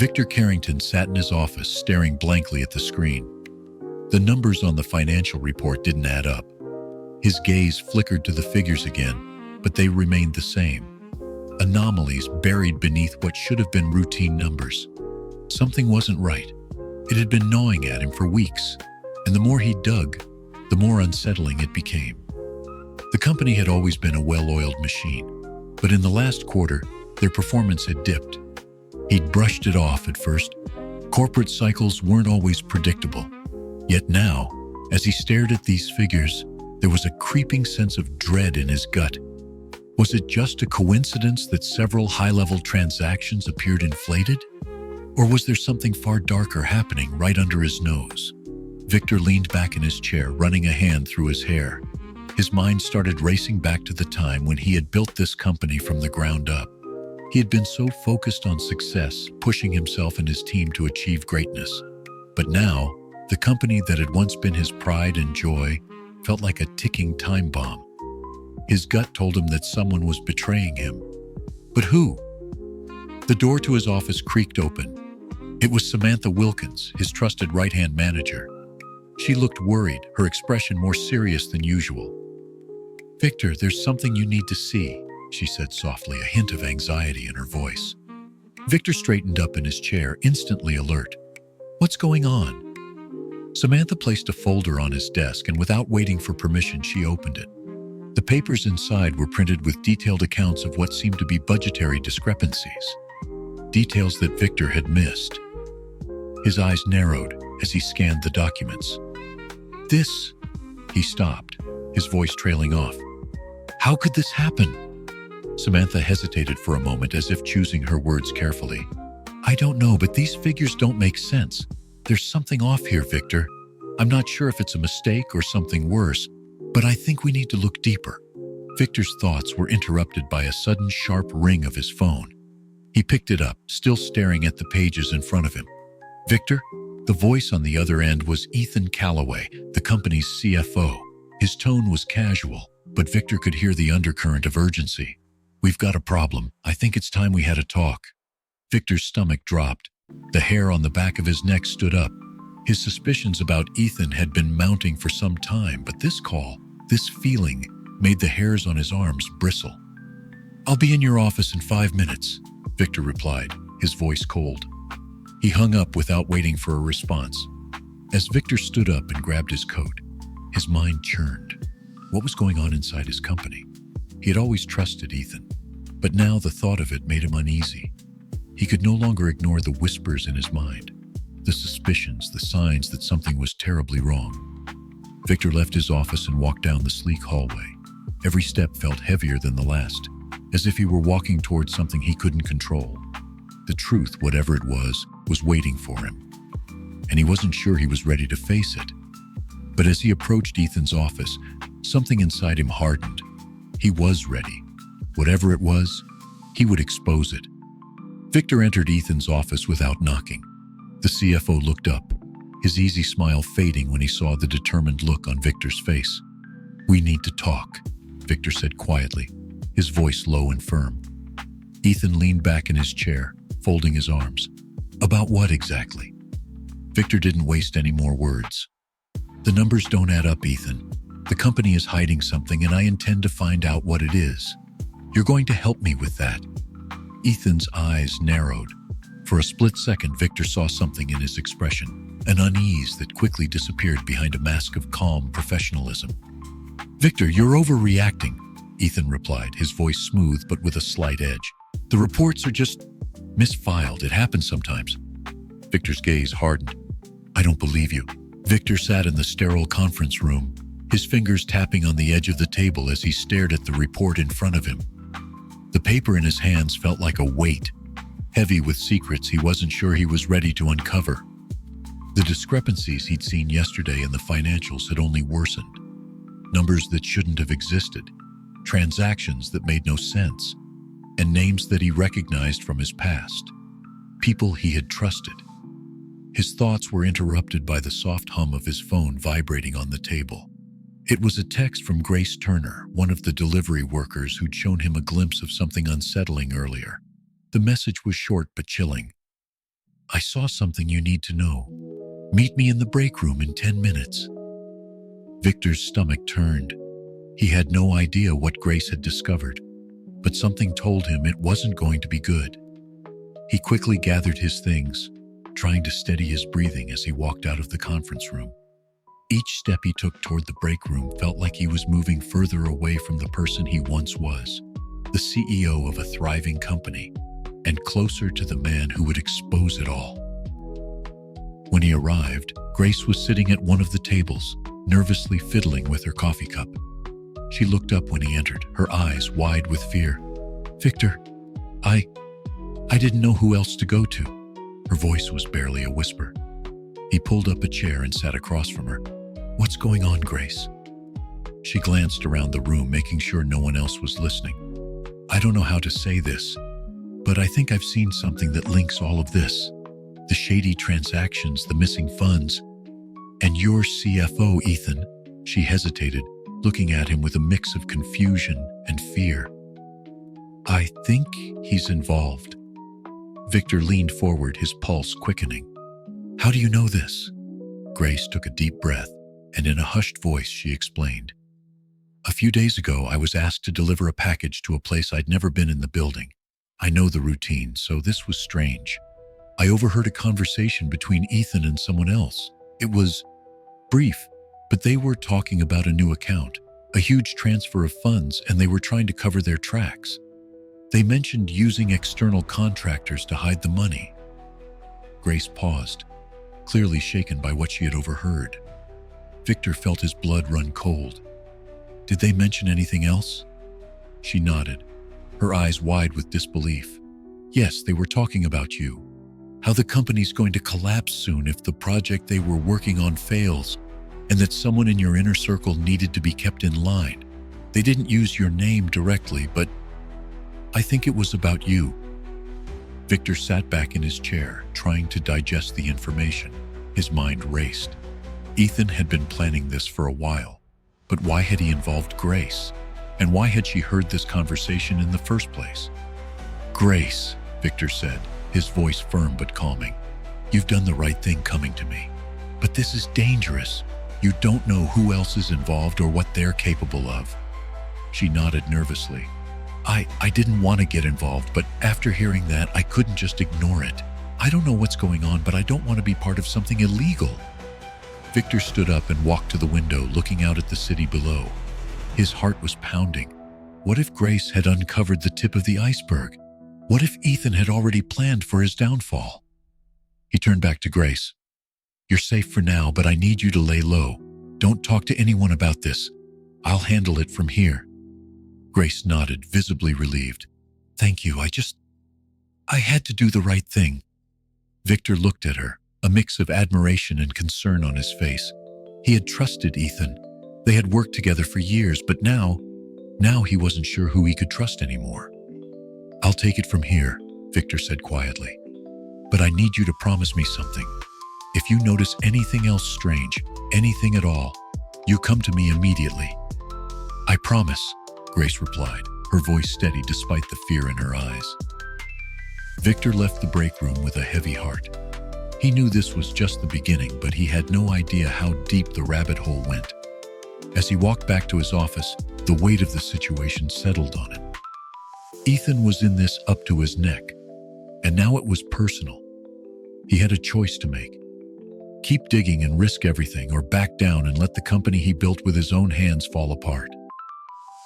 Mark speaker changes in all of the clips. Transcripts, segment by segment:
Speaker 1: Victor Carrington sat in his office staring blankly at the screen. The numbers on the financial report didn't add up. His gaze flickered to the figures again, but they remained the same. Anomalies buried beneath what should have been routine numbers. Something wasn't right. It had been gnawing at him for weeks, and the more he dug, the more unsettling it became. The company had always been a well-oiled machine, but in the last quarter, their performance had dipped. He'd brushed it off at first. Corporate cycles weren't always predictable. Yet now, as he stared at these figures, there was a creeping sense of dread in his gut. Was it just a coincidence that several high-level transactions appeared inflated? Or was there something far darker happening right under his nose? Victor leaned back in his chair, running a hand through his hair. His mind started racing back to the time when he had built this company from the ground up. He had been so focused on success, pushing himself and his team to achieve greatness. But now, the company that had once been his pride and joy felt like a ticking time bomb. His gut told him that someone was betraying him. But who? The door to his office creaked open. It was Samantha Wilkins, his trusted right-hand manager. She looked worried, her expression more serious than usual. "Victor, there's something you need to see," she said softly, a hint of anxiety in her voice. Victor straightened up in his chair, instantly alert. "What's going on?" Samantha placed a folder on his desk, and without waiting for permission, she opened it. The papers inside were printed with detailed accounts of what seemed to be budgetary discrepancies. Details that Victor had missed. His eyes narrowed as he scanned the documents. "This..." He stopped, his voice trailing off. "How could this happen?" Samantha hesitated for a moment, as if choosing her words carefully. "I don't know, but these figures don't make sense. There's something off here, Victor. I'm not sure if it's a mistake or something worse, but I think we need to look deeper." Victor's thoughts were interrupted by a sudden sharp ring of his phone. He picked it up, still staring at the pages in front of him. "Victor?" The voice on the other end was Ethan Calloway, the company's CFO. His tone was casual, but Victor could hear the undercurrent of urgency. "We've got a problem. I think it's time we had a talk." Victor's stomach dropped. The hair on the back of his neck stood up. His suspicions about Ethan had been mounting for some time, but this call, this feeling, made the hairs on his arms bristle. "I'll be in your office in 5 minutes," Victor replied, his voice cold. He hung up without waiting for a response. As Victor stood up and grabbed his coat, his mind churned. What was going on inside his company? He had always trusted Ethan, but now the thought of it made him uneasy. He could no longer ignore the whispers in his mind, the suspicions, the signs that something was terribly wrong. Victor left his office and walked down the sleek hallway. Every step felt heavier than the last, as if he were walking towards something he couldn't control. The truth, whatever it was waiting for him, and he wasn't sure he was ready to face it. But as he approached Ethan's office, something inside him hardened. He was ready. Whatever it was, he would expose it. Victor entered Ethan's office without knocking. The CFO looked up, his easy smile fading when he saw the determined look on Victor's face. "We need to talk," Victor said quietly, his voice low and firm. Ethan leaned back in his chair, folding his arms. "About what exactly?" Victor didn't waste any more words. "The numbers don't add up, Ethan. The company is hiding something, and I intend to find out what it is. You're going to help me with that." Ethan's eyes narrowed. For a split second, Victor saw something in his expression, an unease that quickly disappeared behind a mask of calm professionalism. "Victor, you're overreacting," Ethan replied, his voice smooth but with a slight edge. "The reports are just misfiled. It happens sometimes." Victor's gaze hardened. "I don't believe you." Victor sat in the sterile conference room, his fingers tapping on the edge of the table as he stared at the report in front of him. The paper in his hands felt like a weight, heavy with secrets he wasn't sure he was ready to uncover. The discrepancies he'd seen yesterday in the financials had only worsened. Numbers that shouldn't have existed, transactions that made no sense, and names that he recognized from his past. People he had trusted. His thoughts were interrupted by the soft hum of his phone vibrating on the table. It was a text from Grace Turner, one of the delivery workers who'd shown him a glimpse of something unsettling earlier. The message was short but chilling. I saw something you need to know. Meet me in the break room in 10 minutes. Victor's stomach turned. He had no idea what Grace had discovered, but something told him it wasn't going to be good. He quickly gathered his things, trying to steady his breathing as he walked out of the conference room. Each step he took toward the break room felt like he was moving further away from the person he once was, the CEO of a thriving company, and closer to the man who would expose it all. When he arrived, Grace was sitting at one of the tables, nervously fiddling with her coffee cup. She looked up when he entered, her eyes wide with fear. "Victor, I didn't know who else to go to." Her voice was barely a whisper. He pulled up a chair and sat across from her. "What's going on, Grace?" She glanced around the room, making sure no one else was listening. "I don't know how to say this, but I think I've seen something that links all of this. The shady transactions, the missing funds, and your CFO, Ethan." She hesitated, looking at him with a mix of confusion and fear. "I think he's involved." Victor leaned forward, his pulse quickening. "How do you know this?" Grace took a deep breath, and in a hushed voice she explained. "A few days ago, I was asked to deliver a package to a place I'd never been in the building. I know the routine, so this was strange. I overheard a conversation between Ethan and someone else. It was brief, but they were talking about a new account, a huge transfer of funds, and they were trying to cover their tracks. They mentioned using external contractors to hide the money." Grace paused, clearly shaken by what she had overheard. Victor felt his blood run cold. "Did they mention anything else?" She nodded, her eyes wide with disbelief. "Yes, they were talking about you. How the company's going to collapse soon if the project they were working on fails, and that someone in your inner circle needed to be kept in line. They didn't use your name directly, but I think it was about you." Victor sat back in his chair, trying to digest the information. His mind raced. Ethan had been planning this for a while, but why had he involved Grace? And why had she heard this conversation in the first place? "Grace," Victor said, his voice firm but calming, "you've done the right thing coming to me. But this is dangerous. You don't know who else is involved or what they're capable of." She nodded nervously. I didn't want to get involved, but after hearing that, I couldn't just ignore it. I don't know what's going on, but I don't want to be part of something illegal." Victor stood up and walked to the window, looking out at the city below. His heart was pounding. What if Grace had uncovered the tip of the iceberg? What if Ethan had already planned for his downfall? He turned back to Grace. "You're safe for now, but I need you to lay low. Don't talk to anyone about this. I'll handle it from here." Grace nodded, visibly relieved. "Thank you, I had to do the right thing." Victor looked at her, a mix of admiration and concern on his face. He had trusted Ethan. They had worked together for years, but now he wasn't sure who he could trust anymore. "I'll take it from here," Victor said quietly. "But I need you to promise me something. If you notice anything else strange, anything at all, you come to me immediately." "I promise," Grace replied, her voice steady despite the fear in her eyes. Victor left the break room with a heavy heart. He knew this was just the beginning, but he had no idea how deep the rabbit hole went. As he walked back to his office, the weight of the situation settled on him. Ethan was in this up to his neck, and now it was personal. He had a choice to make. Keep digging and risk everything, or back down and let the company he built with his own hands fall apart.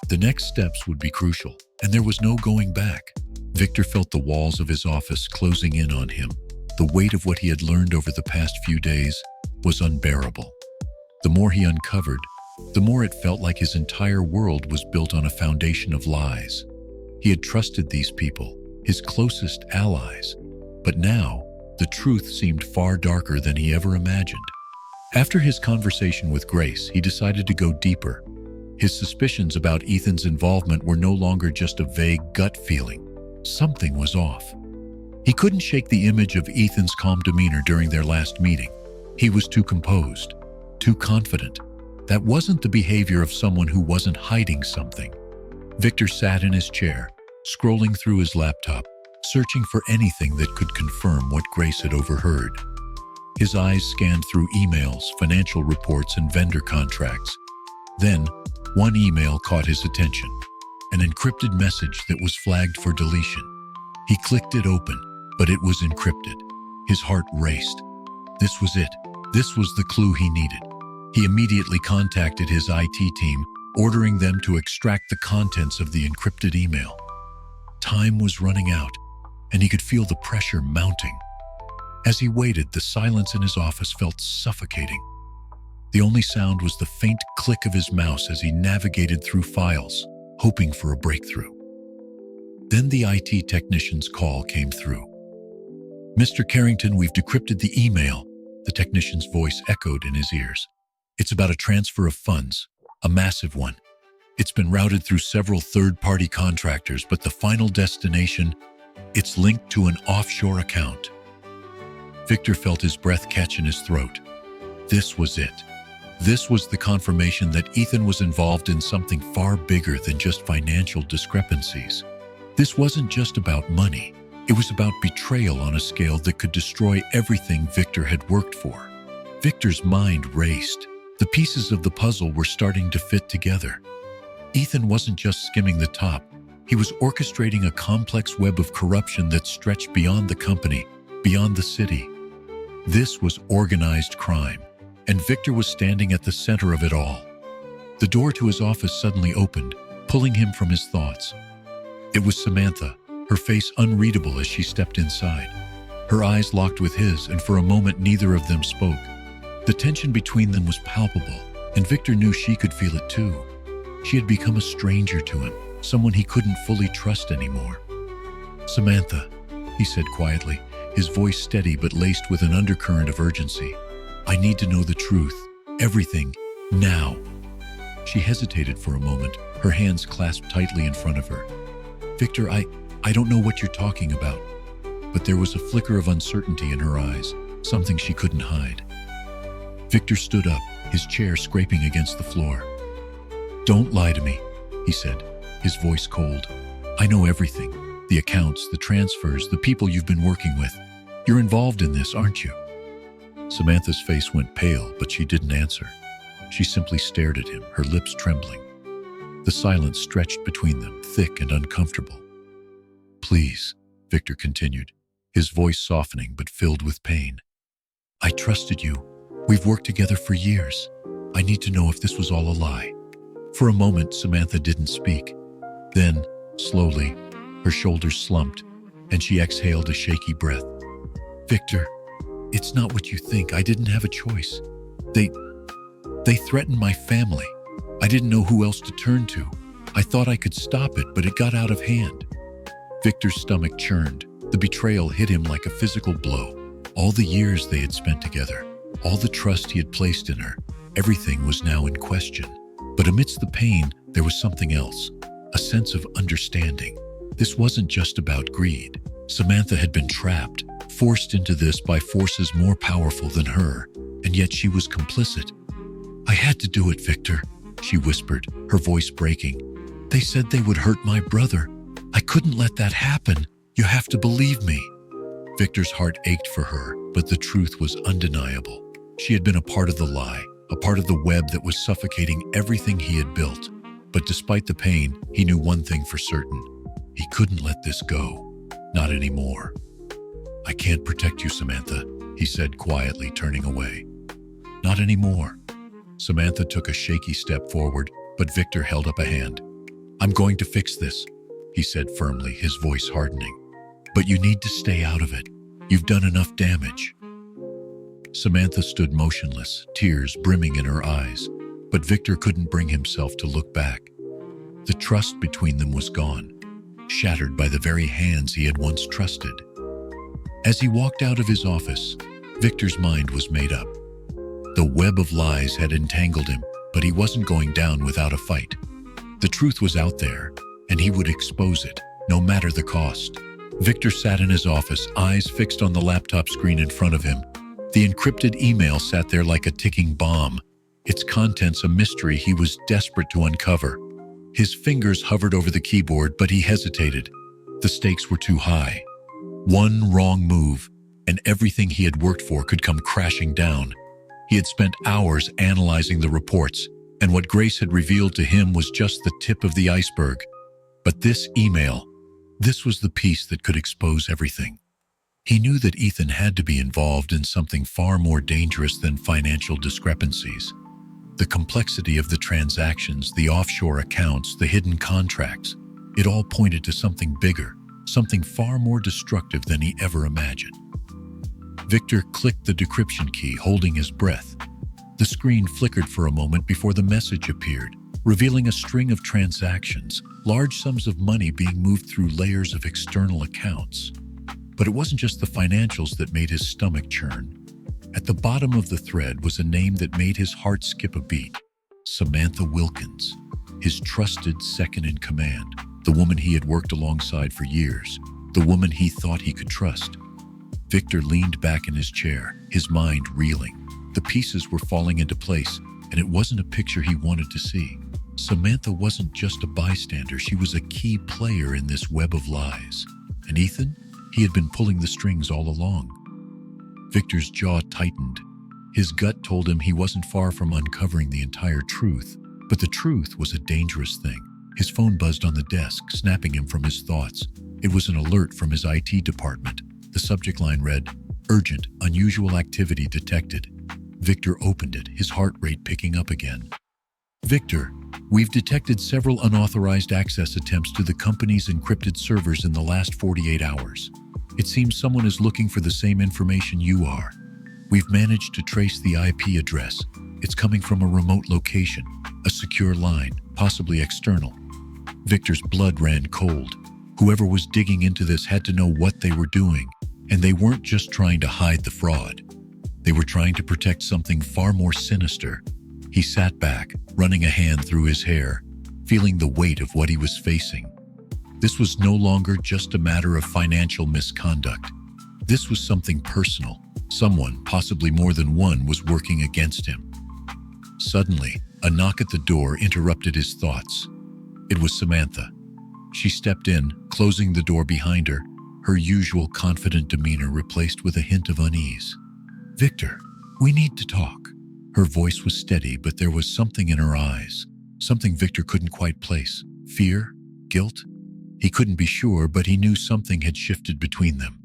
Speaker 1: The next steps would be crucial, and there was no going back. Victor felt the walls of his office closing in on him. The weight of what he had learned over the past few days was unbearable. The more he uncovered, the more it felt like his entire world was built on a foundation of lies. He had trusted these people, his closest allies, but now the truth seemed far darker than he ever imagined. After his conversation with Grace, he decided to go deeper. His suspicions about Ethan's involvement were no longer just a vague gut feeling. Something was off. He couldn't shake the image of Ethan's calm demeanor during their last meeting. He was too composed, too confident. That wasn't the behavior of someone who wasn't hiding something. Victor sat in his chair, scrolling through his laptop, searching for anything that could confirm what Grace had overheard. His eyes scanned through emails, financial reports, and vendor contracts. Then, one email caught his attention, an encrypted message that was flagged for deletion. He clicked it open, but it was encrypted. His heart raced. This was it. This was the clue he needed. He immediately contacted his IT team, ordering them to extract the contents of the encrypted email. Time was running out, and he could feel the pressure mounting. As he waited, the silence in his office felt suffocating. The only sound was the faint click of his mouse as he navigated through files, hoping for a breakthrough. Then the IT technician's call came through. "Mr. Carrington, we've decrypted the email," the technician's voice echoed in his ears. "It's about a transfer of funds, a massive one. It's been routed through several third-party contractors, but the final destination, it's linked to an offshore account." Victor felt his breath catch in his throat. This was it. This was the confirmation that Ethan was involved in something far bigger than just financial discrepancies. This wasn't just about money. It was about betrayal on a scale that could destroy everything Victor had worked for. Victor's mind raced. The pieces of the puzzle were starting to fit together. Ethan wasn't just skimming the top. He was orchestrating a complex web of corruption that stretched beyond the company, beyond the city. This was organized crime, and Victor was standing at the center of it all. The door to his office suddenly opened, pulling him from his thoughts. It was Samantha, her face unreadable as she stepped inside. Her eyes locked with his, and for a moment neither of them spoke. The tension between them was palpable, and Victor knew she could feel it too. She had become a stranger to him, someone he couldn't fully trust anymore. "Samantha," he said quietly, his voice steady but laced with an undercurrent of urgency. "I need to know the truth. Everything. Now." She hesitated for a moment, her hands clasped tightly in front of her. "Victor, I don't know what you're talking about." But there was a flicker of uncertainty in her eyes, something she couldn't hide. Victor stood up, his chair scraping against the floor. "Don't lie to me," he said, his voice cold. "I know everything. The accounts, the transfers, the people you've been working with. You're involved in this, aren't you?" Samantha's face went pale, but she didn't answer. She simply stared at him, her lips trembling. The silence stretched between them, thick and uncomfortable. "Please," Victor continued, his voice softening but filled with pain. "I trusted you. We've worked together for years. I need to know if this was all a lie." For a moment, Samantha didn't speak. Then, slowly, her shoulders slumped, and she exhaled a shaky breath. "Victor, it's not what you think. I didn't have a choice. They threatened my family. I didn't know who else to turn to. I thought I could stop it, but it got out of hand." Victor's stomach churned. The betrayal hit him like a physical blow. All the years they had spent together, all the trust he had placed in her, everything was now in question. But amidst the pain, there was something else, a sense of understanding. This wasn't just about greed. Samantha had been trapped, forced into this by forces more powerful than her, and yet she was complicit. "I had to do it, Victor," she whispered, her voice breaking. "They said they would hurt my brother. I couldn't let that happen. You have to believe me." Victor's heart ached for her, but the truth was undeniable. She had been a part of the lie, a part of the web that was suffocating everything he had built. But despite the pain, he knew one thing for certain. He couldn't let this go. Not anymore. "I can't protect you, Samantha," he said quietly, turning away. "Not anymore." Samantha took a shaky step forward, but Victor held up a hand. "I'm going to fix this," he said firmly, his voice hardening. "But you need to stay out of it. You've done enough damage." Samantha stood motionless, tears brimming in her eyes, but Victor couldn't bring himself to look back. The trust between them was gone, shattered by the very hands he had once trusted. As he walked out of his office, Victor's mind was made up. The web of lies had entangled him, but he wasn't going down without a fight. The truth was out there, and he would expose it, no matter the cost. Victor sat in his office, eyes fixed on the laptop screen in front of him. The encrypted email sat there like a ticking bomb, its contents a mystery he was desperate to uncover. His fingers hovered over the keyboard, but he hesitated. The stakes were too high. One wrong move, and everything he had worked for could come crashing down. He had spent hours analyzing the reports, and what Grace had revealed to him was just the tip of the iceberg. But this email, this was the piece that could expose everything. He knew that Ethan had to be involved in something far more dangerous than financial discrepancies. The complexity of the transactions, the offshore accounts, the hidden contracts, it all pointed to something bigger, something far more destructive than he ever imagined. Victor clicked the decryption key, holding his breath. The screen flickered for a moment before the message appeared, revealing a string of transactions, large sums of money being moved through layers of external accounts. But it wasn't just the financials that made his stomach churn. At the bottom of the thread was a name that made his heart skip a beat. Samantha Wilkins, his trusted second-in-command, the woman he had worked alongside for years, the woman he thought he could trust. Victor leaned back in his chair, his mind reeling. The pieces were falling into place, and it wasn't a picture he wanted to see. Samantha wasn't just a bystander, she was a key player in this web of lies. And Ethan? He had been pulling the strings all along. Victor's jaw tightened. His gut told him he wasn't far from uncovering the entire truth, but the truth was a dangerous thing. His phone buzzed on the desk, snapping him from his thoughts. It was an alert from his IT department. The subject line read, "Urgent, unusual activity detected." Victor opened it, his heart rate picking up again. "Victor, we've detected several unauthorized access attempts to the company's encrypted servers in the last 48 hours. It seems someone is looking for the same information you are. We've managed to trace the IP address. It's coming from a remote location, a secure line, possibly external." Victor's blood ran cold. Whoever was digging into this had to know what they were doing, and they weren't just trying to hide the fraud. They were trying to protect something far more sinister. He sat back, running a hand through his hair, feeling the weight of what he was facing. This was no longer just a matter of financial misconduct. This was something personal. Someone, possibly more than one, was working against him. Suddenly, a knock at the door interrupted his thoughts. It was Samantha. She stepped in, closing the door behind her, her usual confident demeanor replaced with a hint of unease. "Victor, we need to talk." Her voice was steady, but there was something in her eyes, something Victor couldn't quite place. Fear? Guilt? He couldn't be sure, but he knew something had shifted between them.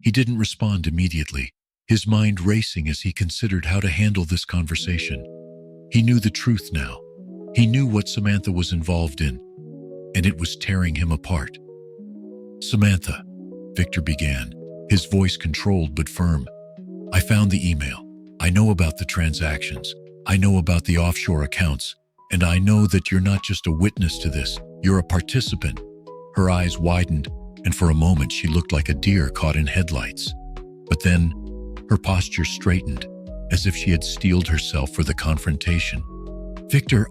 Speaker 1: He didn't respond immediately, his mind racing as he considered how to handle this conversation. He knew the truth now. He knew what Samantha was involved in, and it was tearing him apart. "Samantha," Victor began, his voice controlled but firm. "I found the email. I know about the transactions. I know about the offshore accounts. And I know that you're not just a witness to this. You're a participant." Her eyes widened, and for a moment she looked like a deer caught in headlights. But then, her posture straightened, as if she had steeled herself for the confrontation. "Victor,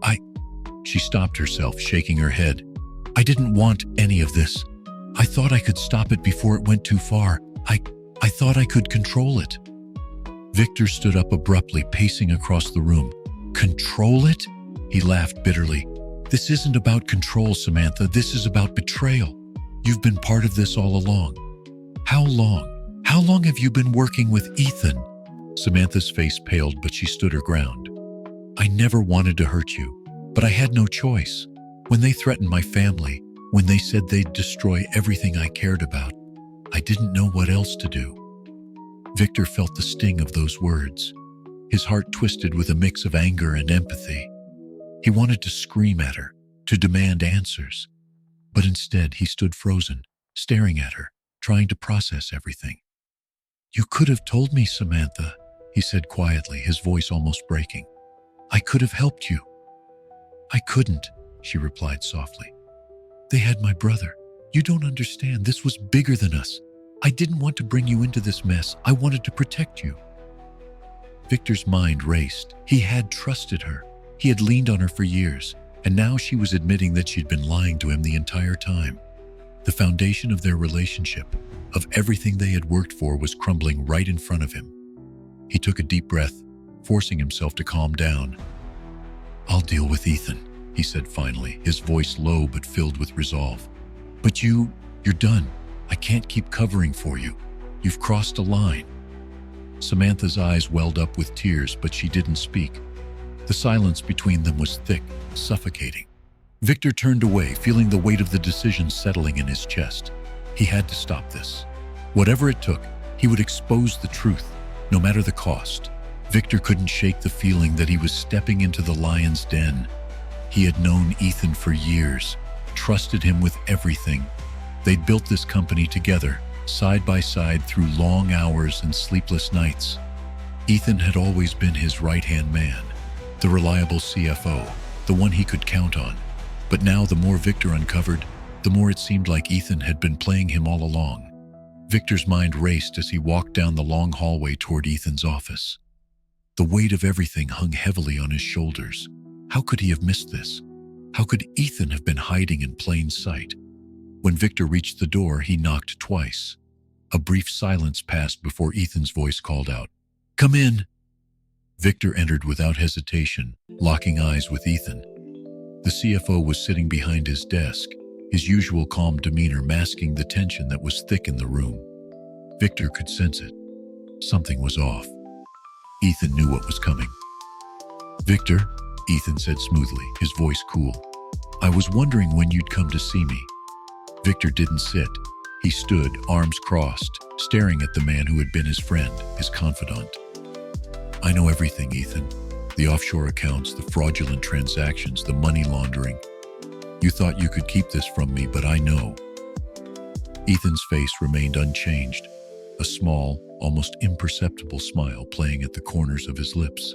Speaker 1: She stopped herself, shaking her head. "I didn't want any of this. I thought I could stop it before it went too far. I thought I could control it." Victor stood up abruptly, pacing across the room. "Control it?" He laughed bitterly. "This isn't about control, Samantha. This is about betrayal. You've been part of this all along." "How long? How long have you been working with Ethan?" Samantha's face paled, but she stood her ground. "I never wanted to hurt you, but I had no choice. When they threatened my family, when they said they'd destroy everything I cared about, I didn't know what else to do." Victor felt the sting of those words. His heart twisted with a mix of anger and empathy. He wanted to scream at her, to demand answers. But instead, he stood frozen, staring at her, trying to process everything. "You could have told me, Samantha," he said quietly, his voice almost breaking. "I could have helped you." "I couldn't," she replied softly. "They had my brother. You don't understand. This was bigger than us. I didn't want to bring you into this mess. I wanted to protect you." Victor's mind raced. He had trusted her. He had leaned on her for years, and now she was admitting that she'd been lying to him the entire time. The foundation of their relationship, of everything they had worked for, was crumbling right in front of him. He took a deep breath, forcing himself to calm down. "I'll deal with Ethan," he said finally, his voice low but filled with resolve. "But you're done. I can't keep covering for you. You've crossed a line." Samantha's eyes welled up with tears, but she didn't speak. The silence between them was thick, suffocating. Victor turned away, feeling the weight of the decision settling in his chest. He had to stop this. Whatever it took, he would expose the truth, no matter the cost. Victor couldn't shake the feeling that he was stepping into the lion's den. He had known Ethan for years, trusted him with everything. They'd built this company together, side by side through long hours and sleepless nights. Ethan had always been his right-hand man, the reliable CFO, the one he could count on. But now the more Victor uncovered, the more it seemed like Ethan had been playing him all along. Victor's mind raced as he walked down the long hallway toward Ethan's office. The weight of everything hung heavily on his shoulders. How could he have missed this? How could Ethan have been hiding in plain sight? When Victor reached the door, he knocked twice. A brief silence passed before Ethan's voice called out, "Come in." Victor entered without hesitation, locking eyes with Ethan. The CFO was sitting behind his desk, his usual calm demeanor masking the tension that was thick in the room. Victor could sense it. Something was off. Ethan knew what was coming. "Victor," Ethan said smoothly, his voice cool, "I was wondering when you'd come to see me." Victor didn't sit. He stood, arms crossed, staring at the man who had been his friend, his confidant. "I know everything, Ethan. The offshore accounts, the fraudulent transactions, the money laundering. You thought you could keep this from me, but I know." Ethan's face remained unchanged, a small, almost imperceptible smile playing at the corners of his lips.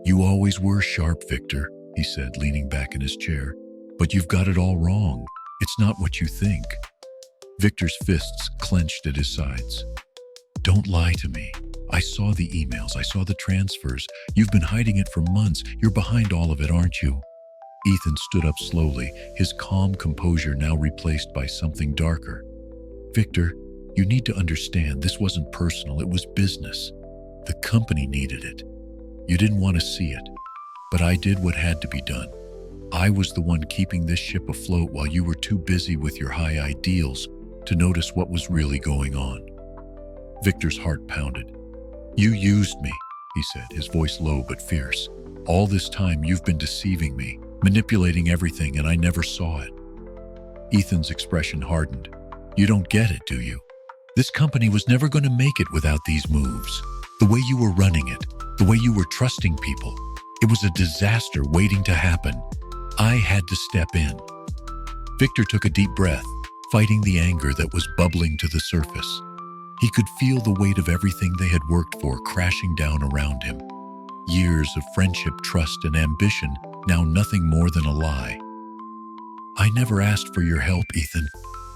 Speaker 1: "You always were sharp, Victor," he said, leaning back in his chair. "But you've got it all wrong. It's not what you think." Victor's fists clenched at his sides. "Don't lie to me. I saw the emails. I saw the transfers. You've been hiding it for months. You're behind all of it, aren't you?" Ethan stood up slowly, his calm composure now replaced by something darker. "Victor, you need to understand this wasn't personal. It was business. The company needed it. You didn't want to see it, but I did what had to be done. I was the one keeping this ship afloat while you were too busy with your high ideals to notice what was really going on." Victor's heart pounded. "You used me," he said, his voice low but fierce. "All this time you've been deceiving me, manipulating everything, and I never saw it." Ethan's expression hardened. "You don't get it, do you? This company was never going to make it without these moves. The way you were running it, the way you were trusting people. It was a disaster waiting to happen. I had to step in." Victor took a deep breath, fighting the anger that was bubbling to the surface. He could feel the weight of everything they had worked for crashing down around him. Years of friendship, trust, and ambition, now nothing more than a lie. "I never asked for your help, Ethan.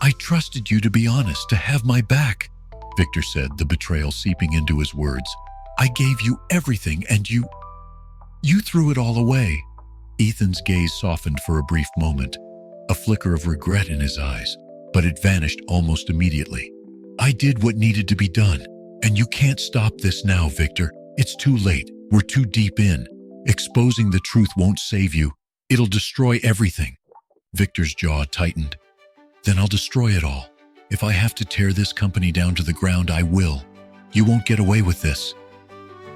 Speaker 1: I trusted you to be honest, to have my back," Victor said, the betrayal seeping into his words. "I gave you everything, and you threw it all away." Ethan's gaze softened for a brief moment, a flicker of regret in his eyes, but it vanished almost immediately. "I did what needed to be done, and you can't stop this now, Victor. It's too late. We're too deep in. Exposing the truth won't save you. It'll destroy everything." Victor's jaw tightened. "Then I'll destroy it all. If I have to tear this company down to the ground, I will. You won't get away with this."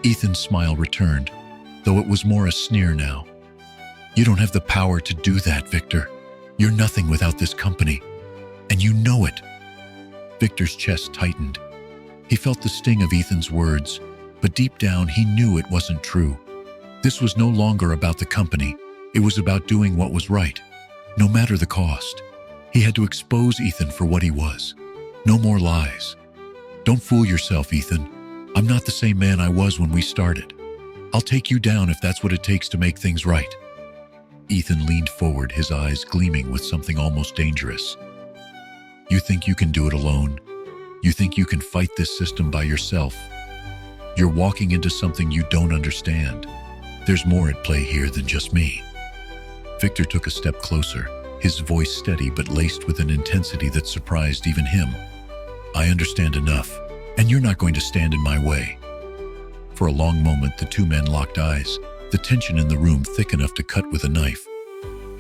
Speaker 1: Ethan's smile returned, though it was more a sneer now. "You don't have the power to do that, Victor. You're nothing without this company, and you know it." Victor's chest tightened. He felt the sting of Ethan's words, but deep down he knew it wasn't true. This was no longer about the company. It was about doing what was right, no matter the cost. He had to expose Ethan for what he was. No more lies. "Don't fool yourself, Ethan. I'm not the same man I was when we started. I'll take you down if that's what it takes to make things right." Ethan leaned forward, his eyes gleaming with something almost dangerous. "You think you can do it alone? You think you can fight this system by yourself? You're walking into something you don't understand. There's more at play here than just me." Victor took a step closer, his voice steady but laced with an intensity that surprised even him. "I understand enough, and you're not going to stand in my way." For a long moment, the two men locked eyes, the tension in the room thick enough to cut with a knife.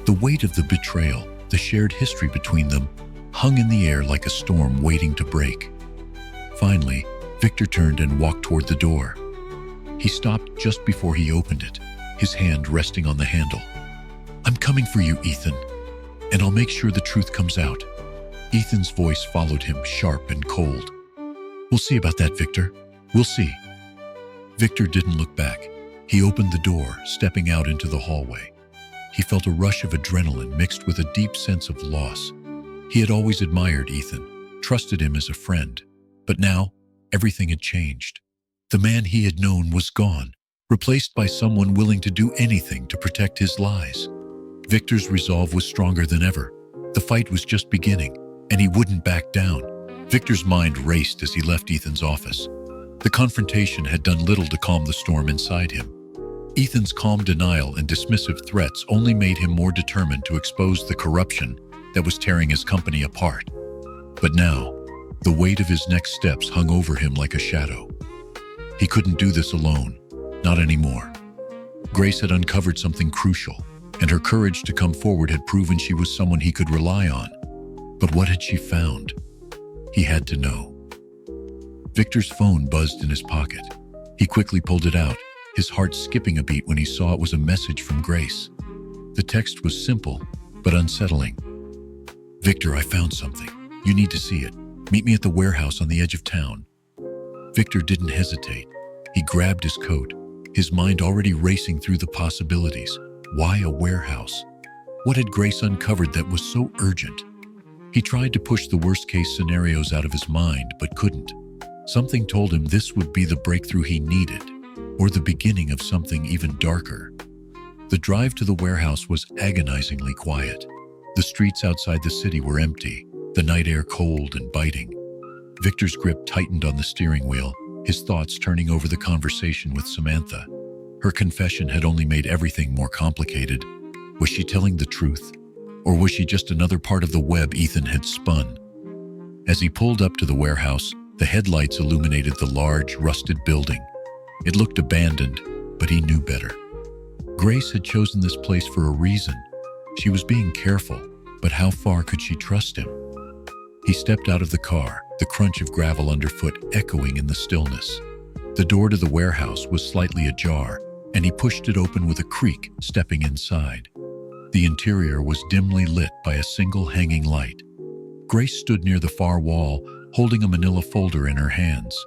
Speaker 1: The weight of the betrayal, the shared history between them, hung in the air like a storm waiting to break. Finally, Victor turned and walked toward the door. He stopped just before he opened it, his hand resting on the handle. "I'm coming for you, Ethan, and I'll make sure the truth comes out." Ethan's voice followed him, sharp and cold. "We'll see about that, Victor. We'll see." Victor didn't look back. He opened the door, stepping out into the hallway. He felt a rush of adrenaline mixed with a deep sense of loss. He had always admired Ethan, trusted him as a friend, but now everything had changed. The man he had known was gone, replaced by someone willing to do anything to protect his lies. Victor's resolve was stronger than ever. The fight was just beginning, and he wouldn't back down. Victor's mind raced as he left Ethan's office. The confrontation had done little to calm the storm inside him. Ethan's calm denial and dismissive threats only made him more determined to expose the corruption that was tearing his company apart. But now, the weight of his next steps hung over him like a shadow. He couldn't do this alone, not anymore. Grace had uncovered something crucial, and her courage to come forward had proven she was someone he could rely on. But what had she found? He had to know. Victor's phone buzzed in his pocket. He quickly pulled it out, his heart skipping a beat when he saw it was a message from Grace. The text was simple, but unsettling. "Victor, I found something. You need to see it. Meet me at the warehouse on the edge of town." Victor didn't hesitate. He grabbed his coat, his mind already racing through the possibilities. Why a warehouse? What had Grace uncovered that was so urgent? He tried to push the worst-case scenarios out of his mind, but couldn't. Something told him this would be the breakthrough he needed, or the beginning of something even darker. The drive to the warehouse was agonizingly quiet. The streets outside the city were empty, the night air cold and biting. Victor's grip tightened on the steering wheel, his thoughts turning over the conversation with Samantha. Her confession had only made everything more complicated. Was she telling the truth? Or was she just another part of the web Ethan had spun? As he pulled up to the warehouse, the headlights illuminated the large, rusted building. It looked abandoned, but he knew better. Grace had chosen this place for a reason. She was being careful, but how far could she trust him? He stepped out of the car, the crunch of gravel underfoot echoing in the stillness. The door to the warehouse was slightly ajar, and he pushed it open with a creak, stepping inside. The interior was dimly lit by a single hanging light. Grace stood near the far wall, holding a manila folder in her hands.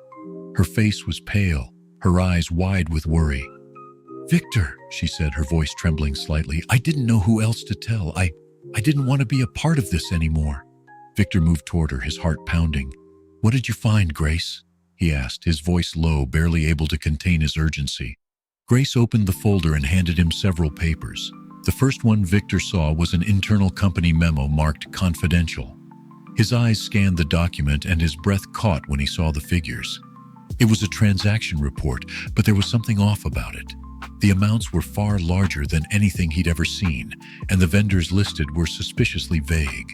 Speaker 1: Her face was pale, her eyes wide with worry. "Victor," she said, her voice trembling slightly, "I didn't know who else to tell. I didn't want to be a part of this anymore." Victor moved toward her, his heart pounding. "What did you find, Grace?" he asked, his voice low, barely able to contain his urgency. Grace opened the folder and handed him several papers. The first one Victor saw was an internal company memo marked confidential. His eyes scanned the document and his breath caught when he saw the figures. It was a transaction report, but there was something off about it. The amounts were far larger than anything he'd ever seen, and the vendors listed were suspiciously vague.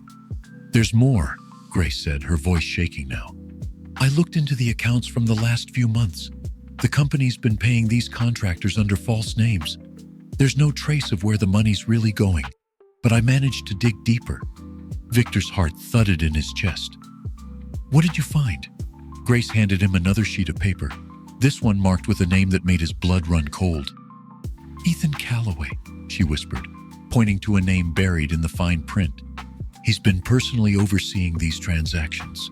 Speaker 1: "There's more," Grace said, her voice shaking now. "I looked into the accounts from the last few months. The company's been paying these contractors under false names. There's no trace of where the money's really going, but I managed to dig deeper." Victor's heart thudded in his chest. "What did you find?" Grace handed him another sheet of paper, this one marked with a name that made his blood run cold. "Ethan Calloway," she whispered, pointing to a name buried in the fine print. "He's been personally overseeing these transactions.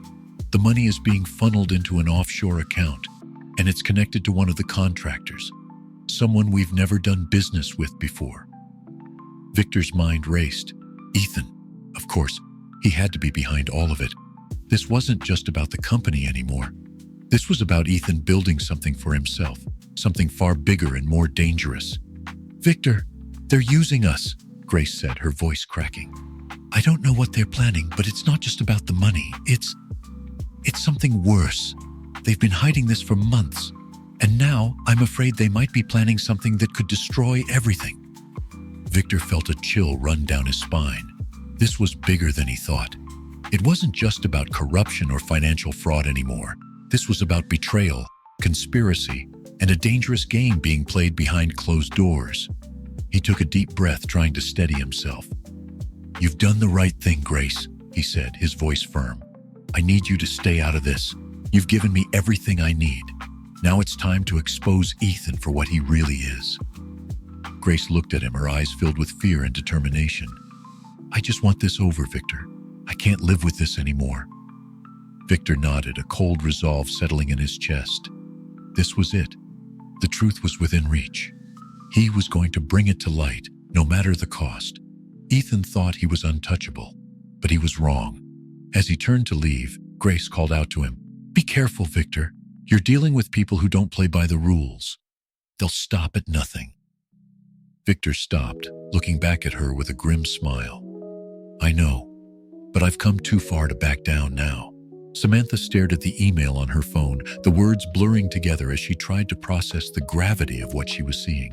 Speaker 1: The money is being funneled into an offshore account, and it's connected to one of the contractors, someone we've never done business with before." Victor's mind raced. Ethan. Of course, he had to be behind all of it. This wasn't just about the company anymore. This was about Ethan building something for himself, something far bigger and more dangerous. "Victor, they're using us," Grace said, her voice cracking. "I don't know what they're planning, but it's not just about the money. It's something worse. They've been hiding this for months, and now I'm afraid they might be planning something that could destroy everything." Victor felt a chill run down his spine. This was bigger than he thought. It wasn't just about corruption or financial fraud anymore. This was about betrayal, conspiracy, and a dangerous game being played behind closed doors. He took a deep breath, trying to steady himself. "You've done the right thing, Grace," he said, his voice firm. "I need you to stay out of this. You've given me everything I need. Now it's time to expose Ethan for what he really is." Grace looked at him, her eyes filled with fear and determination. "I just want this over, Victor. I can't live with this anymore." Victor nodded, a cold resolve settling in his chest. This was it. The truth was within reach. He was going to bring it to light, no matter the cost. Ethan thought he was untouchable, but he was wrong. As he turned to leave, Grace called out to him, "Be careful, Victor. You're dealing with people who don't play by the rules. They'll stop at nothing." Victor stopped, looking back at her with a grim smile. "I know, but I've come too far to back down now." Samantha stared at the email on her phone, the words blurring together as she tried to process the gravity of what she was seeing.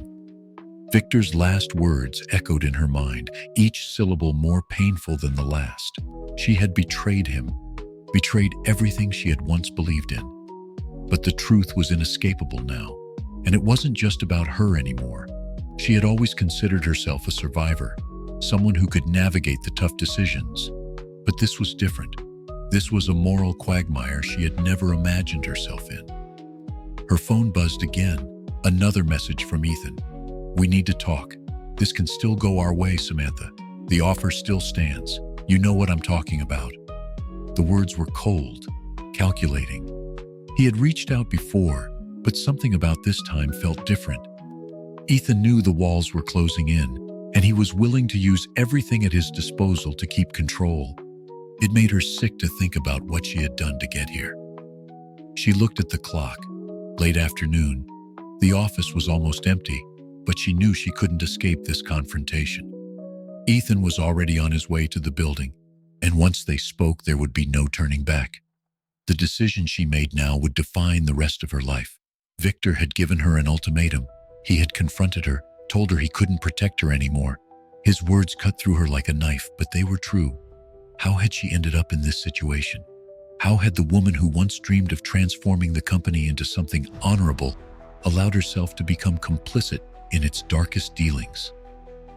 Speaker 1: Victor's last words echoed in her mind, each syllable more painful than the last. She had betrayed him, betrayed everything she had once believed in. But the truth was inescapable now, and it wasn't just about her anymore. She had always considered herself a survivor, someone who could navigate the tough decisions. But this was different. This was a moral quagmire she had never imagined herself in. Her phone buzzed again, another message from Ethan. "We need to talk. This can still go our way, Samantha. The offer still stands. You know what I'm talking about." The words were cold, calculating. He had reached out before, but something about this time felt different. Ethan knew the walls were closing in, and he was willing to use everything at his disposal to keep control. It made her sick to think about what she had done to get here. She looked at the clock. Late afternoon. The office was almost empty, but she knew she couldn't escape this confrontation. Ethan was already on his way to the building, and once they spoke, there would be no turning back. The decision she made now would define the rest of her life. Victor had given her an ultimatum. He had confronted her, told her he couldn't protect her anymore. His words cut through her like a knife, but they were true. How had she ended up in this situation? How had the woman who once dreamed of transforming the company into something honorable allowed herself to become complicit in its darkest dealings?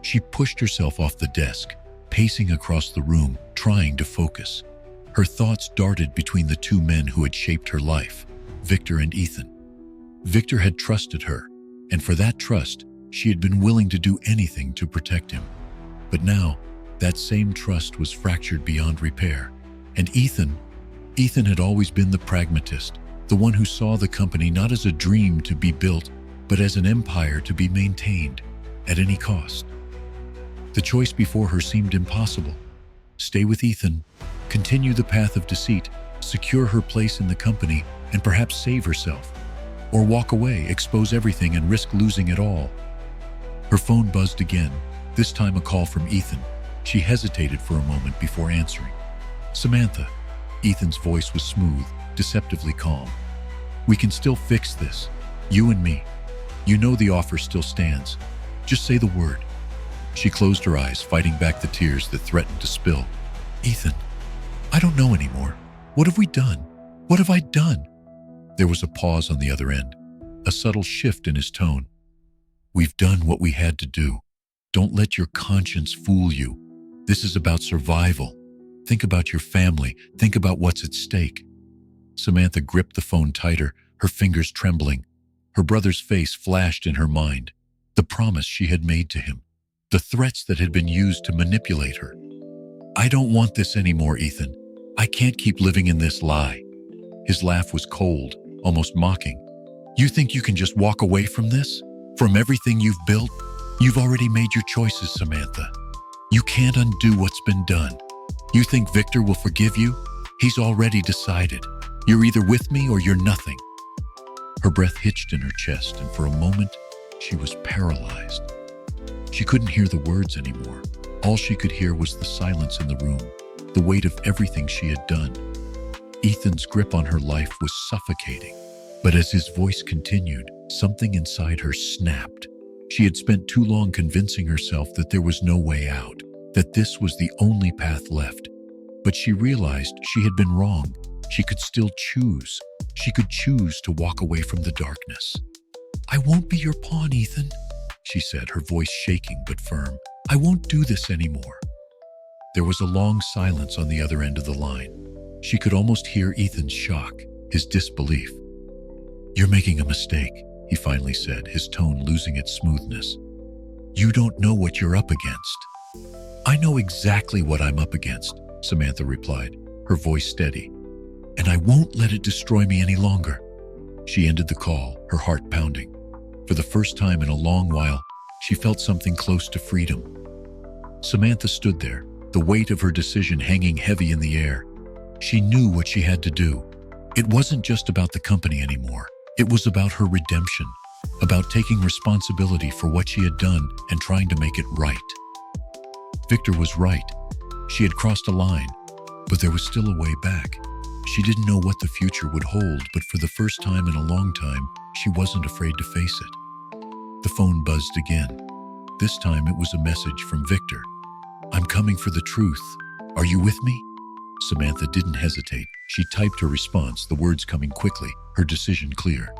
Speaker 1: She pushed herself off the desk, pacing across the room, trying to focus. Her thoughts darted between the two men who had shaped her life, Victor and Ethan. Victor had trusted her, and for that trust, she had been willing to do anything to protect him. But now, that same trust was fractured beyond repair. And Ethan had always been the pragmatist, the one who saw the company not as a dream to be built, but as an empire to be maintained at any cost. The choice before her seemed impossible. Stay with Ethan, continue the path of deceit, secure her place in the company, and perhaps save herself. Or walk away, expose everything, and risk losing it all. Her phone buzzed again, this time a call from Ethan. She hesitated for a moment before answering. "Samantha." Ethan's voice was smooth, deceptively calm. "We can still fix this, you and me. You know the offer still stands. Just say the word." She closed her eyes, fighting back the tears that threatened to spill. "Ethan, I don't know anymore. What have we done? What have I done?" There was a pause on the other end, a subtle shift in his tone. "We've done what we had to do. Don't let your conscience fool you. This is about survival. Think about your family. Think about what's at stake." Samantha gripped the phone tighter, her fingers trembling. Her brother's face flashed in her mind. The promise she had made to him. The threats that had been used to manipulate her. "I don't want this anymore, Ethan. I can't keep living in this lie." His laugh was cold, almost mocking. "You think you can just walk away from this? From everything you've built? You've already made your choices, Samantha. You can't undo what's been done. You think Victor will forgive you? He's already decided. You're either with me or you're nothing." Her breath hitched in her chest, and for a moment, she was paralyzed. She couldn't hear the words anymore. All she could hear was the silence in the room, the weight of everything she had done. Ethan's grip on her life was suffocating, but as his voice continued, something inside her snapped. She had spent too long convincing herself that there was no way out, that this was the only path left. But she realized she had been wrong. She could still choose. She could choose to walk away from the darkness. "I won't be your pawn, Ethan," she said, her voice shaking but firm. "I won't do this anymore." There was a long silence on the other end of the line. She could almost hear Ethan's shock, his disbelief. "You're making a mistake," he finally said, his tone losing its smoothness. "You don't know what you're up against." "I know exactly what I'm up against," Samantha replied, her voice steady. "And I won't let it destroy me any longer." She ended the call, her heart pounding. For the first time in a long while, she felt something close to freedom. Samantha stood there, the weight of her decision hanging heavy in the air. She knew what she had to do. It wasn't just about the company anymore. It was about her redemption, about taking responsibility for what she had done and trying to make it right. Victor was right. She had crossed a line, but there was still a way back. She didn't know what the future would hold, but for the first time in a long time, she wasn't afraid to face it. The phone buzzed again. This time it was a message from Victor. "I'm coming for the truth. Are you with me?" Samantha didn't hesitate. She typed her response, the words coming quickly, her decision clear.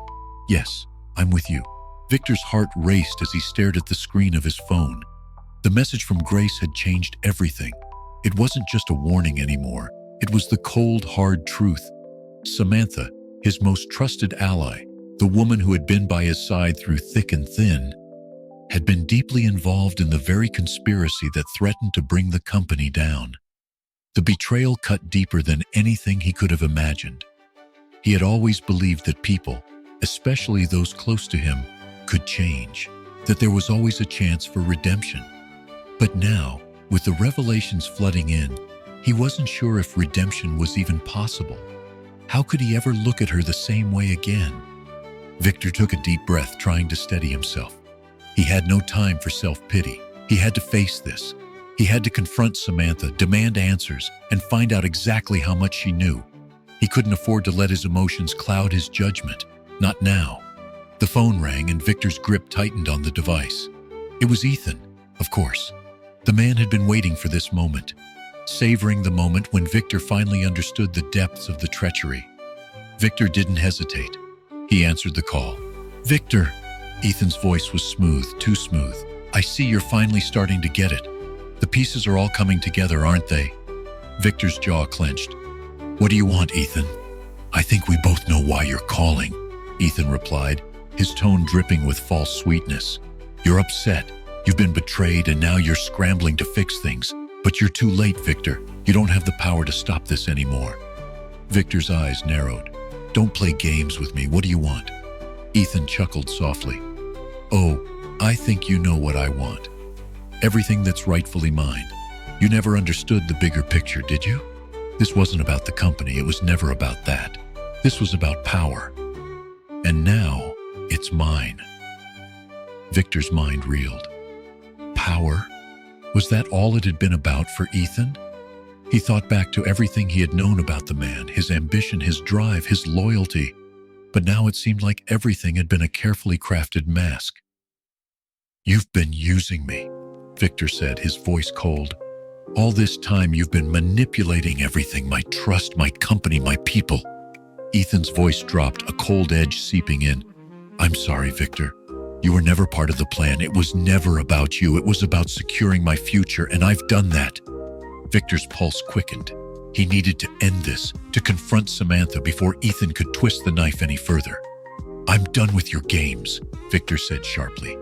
Speaker 1: "Yes, I'm with you." Victor's heart raced as he stared at the screen of his phone. The message from Grace had changed everything. It wasn't just a warning anymore. It was the cold, hard truth. Samantha, his most trusted ally, the woman who had been by his side through thick and thin, had been deeply involved in the very conspiracy that threatened to bring the company down. The betrayal cut deeper than anything he could have imagined. He had always believed that people, especially those close to him, could change, that there was always a chance for redemption. But now, with the revelations flooding in, he wasn't sure if redemption was even possible. How could he ever look at her the same way again? Victor took a deep breath, trying to steady himself. He had no time for self-pity. He had to face this. He had to confront Samantha, demand answers, and find out exactly how much she knew. He couldn't afford to let his emotions cloud his judgment. Not now. The phone rang and Victor's grip tightened on the device. It was Ethan, of course. The man had been waiting for this moment, savoring the moment when Victor finally understood the depths of the treachery. Victor didn't hesitate. He answered the call. "Victor," Ethan's voice was smooth, too smooth. "I see you're finally starting to get it. The pieces are all coming together, aren't they?" Victor's jaw clenched. "What do you want, Ethan?" "I think we both know why you're calling," Ethan replied, his tone dripping with false sweetness. "You're upset. You've been betrayed and now you're scrambling to fix things. But you're too late, Victor. You don't have the power to stop this anymore." Victor's eyes narrowed. "Don't play games with me. What do you want?" Ethan chuckled softly. "Oh, I think you know what I want. Everything that's rightfully mine. You never understood the bigger picture, did you? This wasn't about the company. It was never about that. This was about power. And now, it's mine." Victor's mind reeled. Power? Was that all it had been about for Ethan? He thought back to everything he had known about the man, his ambition, his drive, his loyalty. But now it seemed like everything had been a carefully crafted mask. "You've been using me," Victor said, his voice cold. "All this time you've been manipulating everything, my trust, my company, my people." Ethan's voice dropped, a cold edge seeping in. "I'm sorry, Victor. You were never part of the plan. It was never about you. It was about securing my future, and I've done that." Victor's pulse quickened. He needed to end this, to confront Samantha before Ethan could twist the knife any further. "I'm done with your games," Victor said sharply.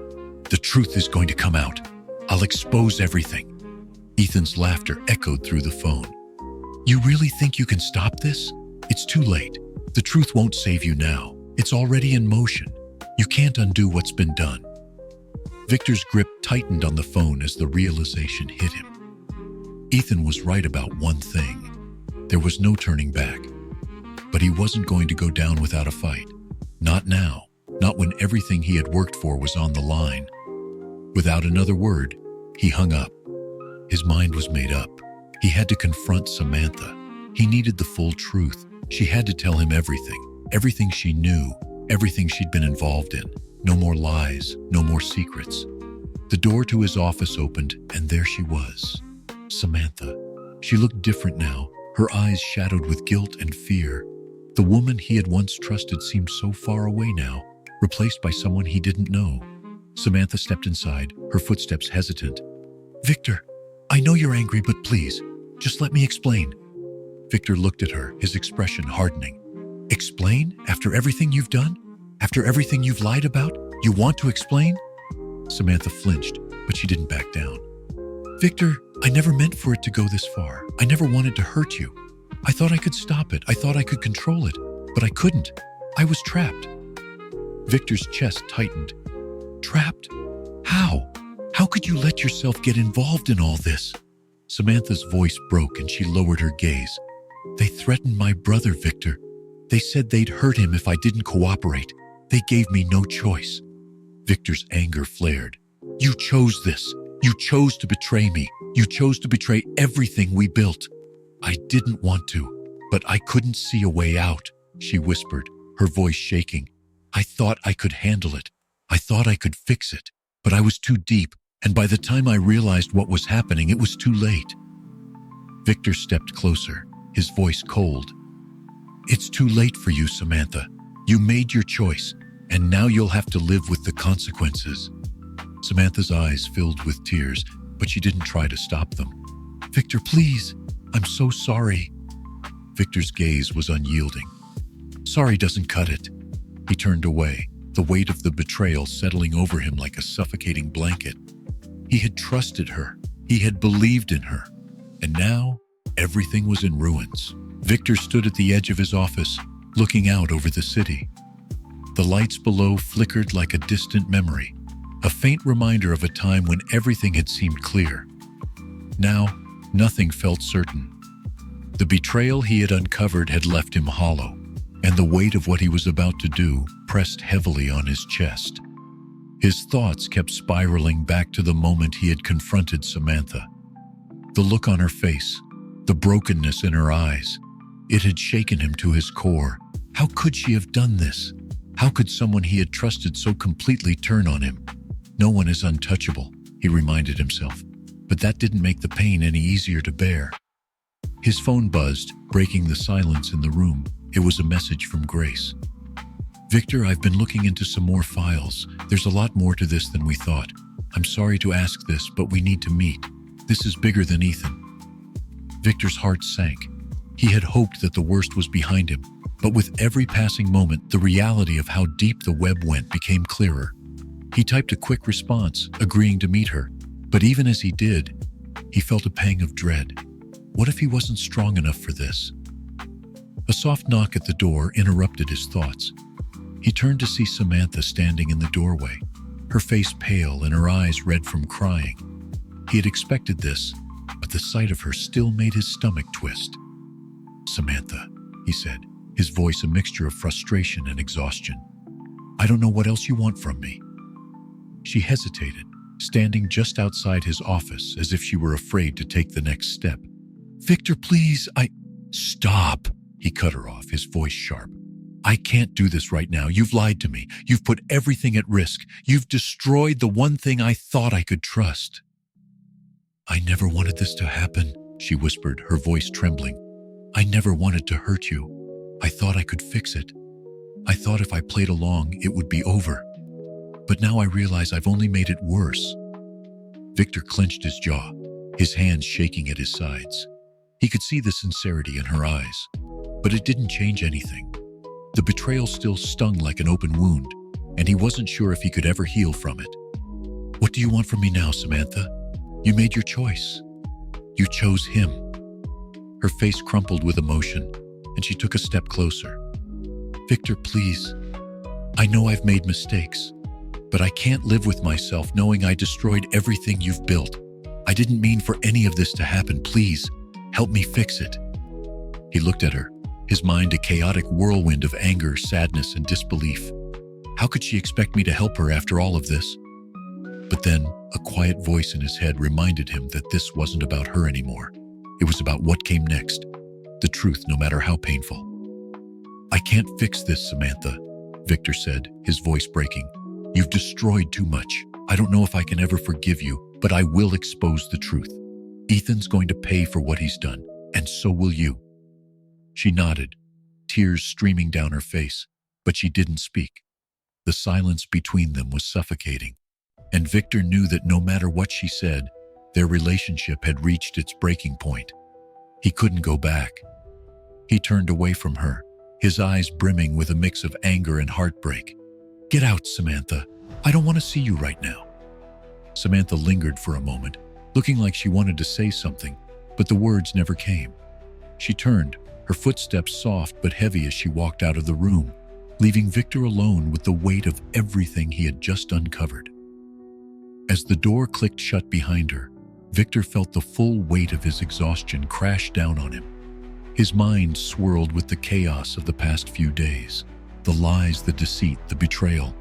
Speaker 1: "The truth is going to come out. I'll expose everything." Ethan's laughter echoed through the phone. "You really think you can stop this? It's too late. The truth won't save you now. It's already in motion. You can't undo what's been done." Victor's grip tightened on the phone as the realization hit him. Ethan was right about one thing. There was no turning back. But he wasn't going to go down without a fight. Not now. Not when everything he had worked for was on the line. Without another word, he hung up. His mind was made up. He had to confront Samantha. He needed the full truth. She had to tell him everything. Everything she knew. Everything she'd been involved in. No more lies, no more secrets. The door to his office opened, and there she was. Samantha. She looked different now, her eyes shadowed with guilt and fear. The woman he had once trusted seemed so far away now, replaced by someone he didn't know. Samantha stepped inside, her footsteps hesitant. "Victor," I know you're angry, but please, just let me explain. Victor looked at her, his expression hardening. Explain? After everything you've done? After everything you've lied about? You want to explain? Samantha flinched, but she didn't back down. Victor, I never meant for it to go this far. I never wanted to hurt you. I thought I could stop it. I thought I could control it, but I couldn't. I was trapped. Victor's chest tightened. Trapped? How? How could you let yourself get involved in all this? Samantha's voice broke and she lowered her gaze. They threatened my brother, Victor. They said they'd hurt him if I didn't cooperate. They gave me no choice. Victor's anger flared. You chose this. You chose to betray me. You chose to betray everything we built. I didn't want to, but I couldn't see a way out, she whispered, her voice shaking. I thought I could handle it. I thought I could fix it, but I was too deep, and by the time I realized what was happening, it was too late. Victor stepped closer, his voice cold. It's too late for you, Samantha. You made your choice, and now you'll have to live with the consequences. Samantha's eyes filled with tears, but she didn't try to stop them. Victor, please. I'm so sorry. Victor's gaze was unyielding. Sorry doesn't cut it. He turned away, the weight of the betrayal settling over him like a suffocating blanket. He had trusted her. He had believed in her. And now, everything was in ruins. Victor stood at the edge of his office, looking out over the city. The lights below flickered like a distant memory, a faint reminder of a time when everything had seemed clear. Now, nothing felt certain. The betrayal he had uncovered had left him hollow, and the weight of what he was about to do pressed heavily on his chest. His thoughts kept spiraling back to the moment he had confronted Samantha. The look on her face, the brokenness in her eyes, it had shaken him to his core. How could she have done this? How could someone he had trusted so completely turn on him? No one is untouchable, he reminded himself, but that didn't make the pain any easier to bear. His phone buzzed, breaking the silence in the room. It was a message from Grace. Victor, I've been looking into some more files. There's a lot more to this than we thought. I'm sorry to ask this, but we need to meet. This is bigger than Ethan. Victor's heart sank. He had hoped that the worst was behind him, but with every passing moment, the reality of how deep the web went became clearer. He typed a quick response, agreeing to meet her, but even as he did, he felt a pang of dread. What if he wasn't strong enough for this? A soft knock at the door interrupted his thoughts. He turned to see Samantha standing in the doorway, her face pale and her eyes red from crying. He had expected this, but the sight of her still made his stomach twist. Samantha, he said, his voice a mixture of frustration and exhaustion. I don't know what else you want from me. She hesitated, standing just outside his office as if she were afraid to take the next step. Victor, please, Stop, he cut her off, his voice sharp. I can't do this right now. You've lied to me. You've put everything at risk. You've destroyed the one thing I thought I could trust. I never wanted this to happen, she whispered, her voice trembling. I never wanted to hurt you. I thought I could fix it. I thought if I played along, it would be over. But now I realize I've only made it worse. Victor clenched his jaw, his hands shaking at his sides. He could see the sincerity in her eyes, but it didn't change anything. The betrayal still stung like an open wound, and he wasn't sure if he could ever heal from it. What do you want from me now, Samantha? You made your choice. You chose him. Her face crumpled with emotion, and she took a step closer. Victor, please. I know I've made mistakes, but I can't live with myself knowing I destroyed everything you've built. I didn't mean for any of this to happen. Please, help me fix it. He looked at her, his mind a chaotic whirlwind of anger, sadness, and disbelief. How could she expect me to help her after all of this? But then, a quiet voice in his head reminded him that this wasn't about her anymore. It was about what came next, the truth, no matter how painful. I can't fix this, Samantha, Victor said, his voice breaking. You've destroyed too much. I don't know if I can ever forgive you, but I will expose the truth. Ethan's going to pay for what he's done, and so will you. She nodded, tears streaming down her face, but she didn't speak. The silence between them was suffocating, and Victor knew that no matter what she said, Their relationship had reached its breaking point. He couldn't go back. He turned away from her, his eyes brimming with a mix of anger and heartbreak. "Get out, Samantha. I don't want to see you right now." Samantha lingered for a moment, looking like she wanted to say something, but the words never came. She turned, her footsteps soft but heavy as she walked out of the room, leaving Victor alone with the weight of everything he had just uncovered. As the door clicked shut behind her, Victor felt the full weight of his exhaustion crash down on him. His mind swirled with the chaos of the past few days, the lies, the deceit, the betrayal.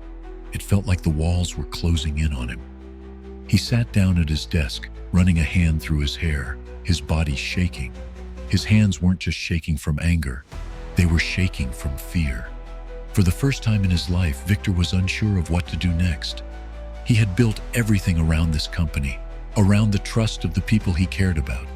Speaker 1: It felt like the walls were closing in on him. He sat down at his desk, running a hand through his hair, his body shaking. His hands weren't just shaking from anger, they were shaking from fear. For the first time in his life, Victor was unsure of what to do next. He had built everything around this company, around the trust of the people he cared about.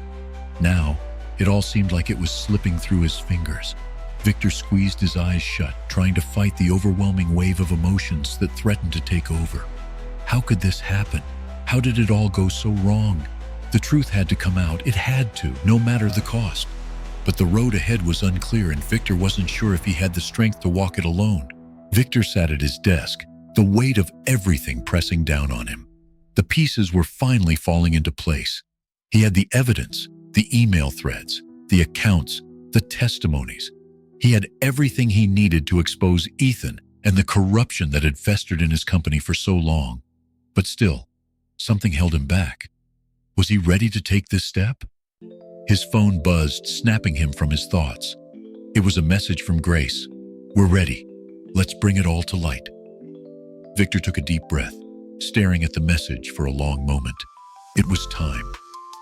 Speaker 1: Now, it all seemed like it was slipping through his fingers. Victor squeezed his eyes shut, trying to fight the overwhelming wave of emotions that threatened to take over. How could this happen? How did it all go so wrong? The truth had to come out. It had to, no matter the cost. But the road ahead was unclear, and Victor wasn't sure if he had the strength to walk it alone. Victor sat at his desk, the weight of everything pressing down on him. The pieces were finally falling into place. He had the evidence, the email threads, the accounts, the testimonies. He had everything he needed to expose Ethan and the corruption that had festered in his company for so long. But still, something held him back. Was he ready to take this step? His phone buzzed, snapping him from his thoughts. It was a message from Grace. "We're ready. Let's bring it all to light." Victor took a deep breath, staring at the message for a long moment. It was time.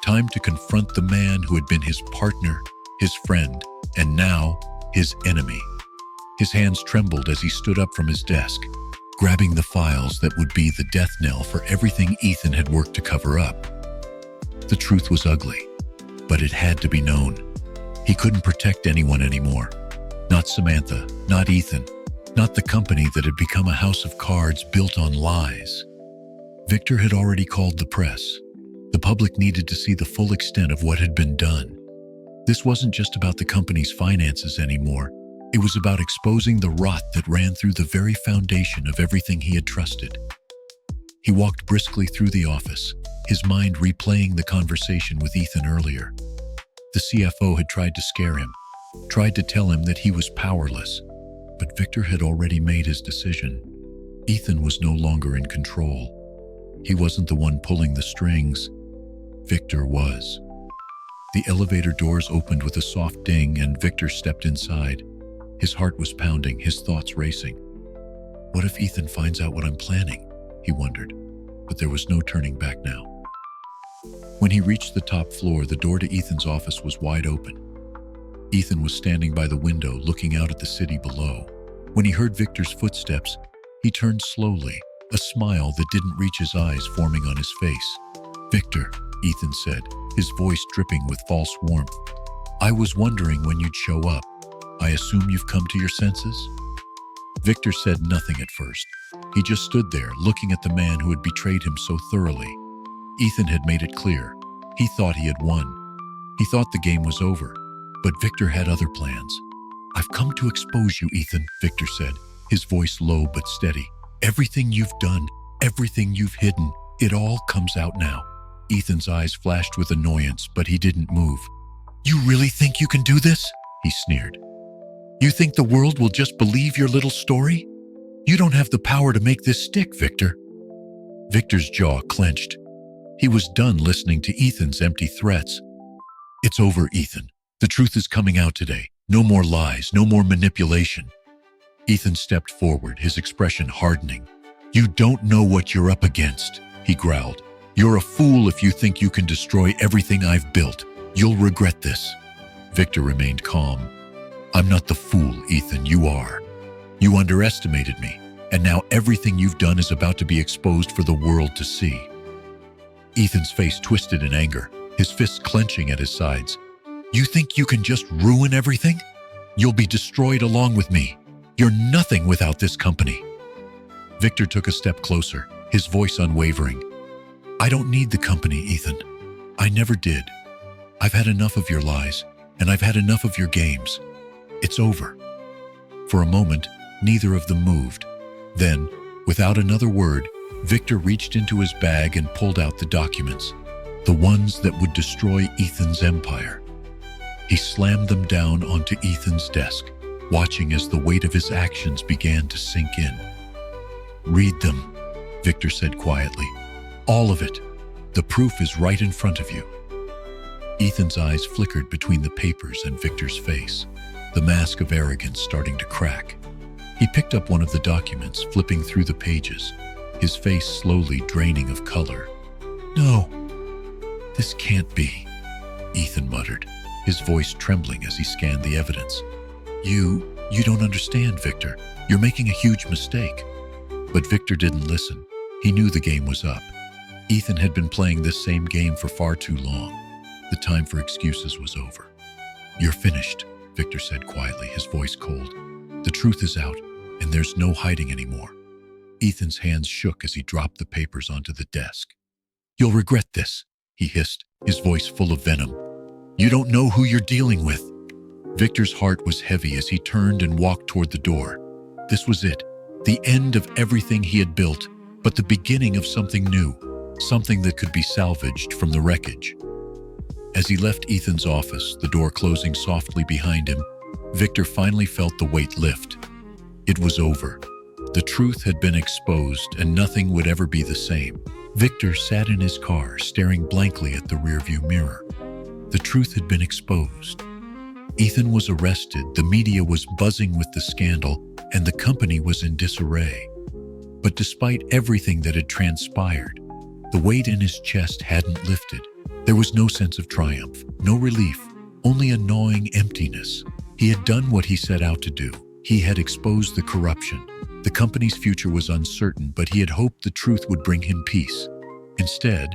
Speaker 1: Time to confront the man who had been his partner, his friend, and now his enemy. His hands trembled as he stood up from his desk, grabbing the files that would be the death knell for everything Ethan had worked to cover up. The truth was ugly, but it had to be known. He couldn't protect anyone anymore. Not Samantha, not Ethan, not the company that had become a house of cards built on lies. Victor had already called the press. The public needed to see the full extent of what had been done. This wasn't just about the company's finances anymore. It was about exposing the rot that ran through the very foundation of everything he had trusted. He walked briskly through the office, his mind replaying the conversation with Ethan earlier. The CFO had tried to scare him, tried to tell him that he was powerless, but Victor had already made his decision. Ethan was no longer in control. He wasn't the one pulling the strings. Victor was. The elevator doors opened with a soft ding, and Victor stepped inside. His heart was pounding, his thoughts racing. What if Ethan finds out what I'm planning? He wondered, but there was no turning back now. When he reached the top floor, the door to Ethan's office was wide open. Ethan was standing by the window, looking out at the city below. When he heard Victor's footsteps, he turned slowly, a smile that didn't reach his eyes forming on his face. "Victor," Ethan said, his voice dripping with false warmth. "I was wondering when you'd show up. I assume you've come to your senses?" Victor said nothing at first. He just stood there, looking at the man who had betrayed him so thoroughly. Ethan had made it clear. He thought he had won. He thought the game was over. But Victor had other plans. "I've come to expose you, Ethan," Victor said, his voice low but steady. "Everything you've done, everything you've hidden, it all comes out now." Ethan's eyes flashed with annoyance, but he didn't move. "You really think you can do this?" he sneered. "You think the world will just believe your little story? You don't have the power to make this stick, Victor." Victor's jaw clenched. He was done listening to Ethan's empty threats. "It's over, Ethan. The truth is coming out today. No more lies, no more manipulation." Ethan stepped forward, his expression hardening. "You don't know what you're up against," he growled. "You're a fool if you think you can destroy everything I've built. You'll regret this." Victor remained calm. "I'm not the fool, Ethan, you are. You underestimated me, and now everything you've done is about to be exposed for the world to see." Ethan's face twisted in anger, his fists clenching at his sides. "You think you can just ruin everything? You'll be destroyed along with me. You're nothing without this company." Victor took a step closer, his voice unwavering. "I don't need the company, Ethan. I never did. I've had enough of your lies, and I've had enough of your games. It's over." For a moment, neither of them moved. Then, without another word, Victor reached into his bag and pulled out the documents, the ones that would destroy Ethan's empire. He slammed them down onto Ethan's desk, watching as the weight of his actions began to sink in. "Read them," Victor said quietly. "All of it. The proof is right in front of you." Ethan's eyes flickered between the papers and Victor's face, the mask of arrogance starting to crack. He picked up one of the documents, flipping through the pages, his face slowly draining of color. "No, this can't be," Ethan muttered, his voice trembling as he scanned the evidence. You don't understand, Victor. You're making a huge mistake." But Victor didn't listen. He knew the game was up. Ethan had been playing this same game for far too long. The time for excuses was over. "You're finished," Victor said quietly, his voice cold. "The truth is out, and there's no hiding anymore." Ethan's hands shook as he dropped the papers onto the desk. "You'll regret this," he hissed, his voice full of venom. "You don't know who you're dealing with." Victor's heart was heavy as he turned and walked toward the door. This was it, the end of everything he had built, but the beginning of something new, something that could be salvaged from the wreckage. As he left Ethan's office, the door closing softly behind him, Victor finally felt the weight lift. It was over. The truth had been exposed, and nothing would ever be the same. Victor sat in his car, staring blankly at the rearview mirror. The truth had been exposed. Ethan was arrested, the media was buzzing with the scandal, and the company was in disarray. But despite everything that had transpired, the weight in his chest hadn't lifted. There was no sense of triumph, no relief, only a gnawing emptiness. He had done what he set out to do. He had exposed the corruption. The company's future was uncertain, but he had hoped the truth would bring him peace. Instead,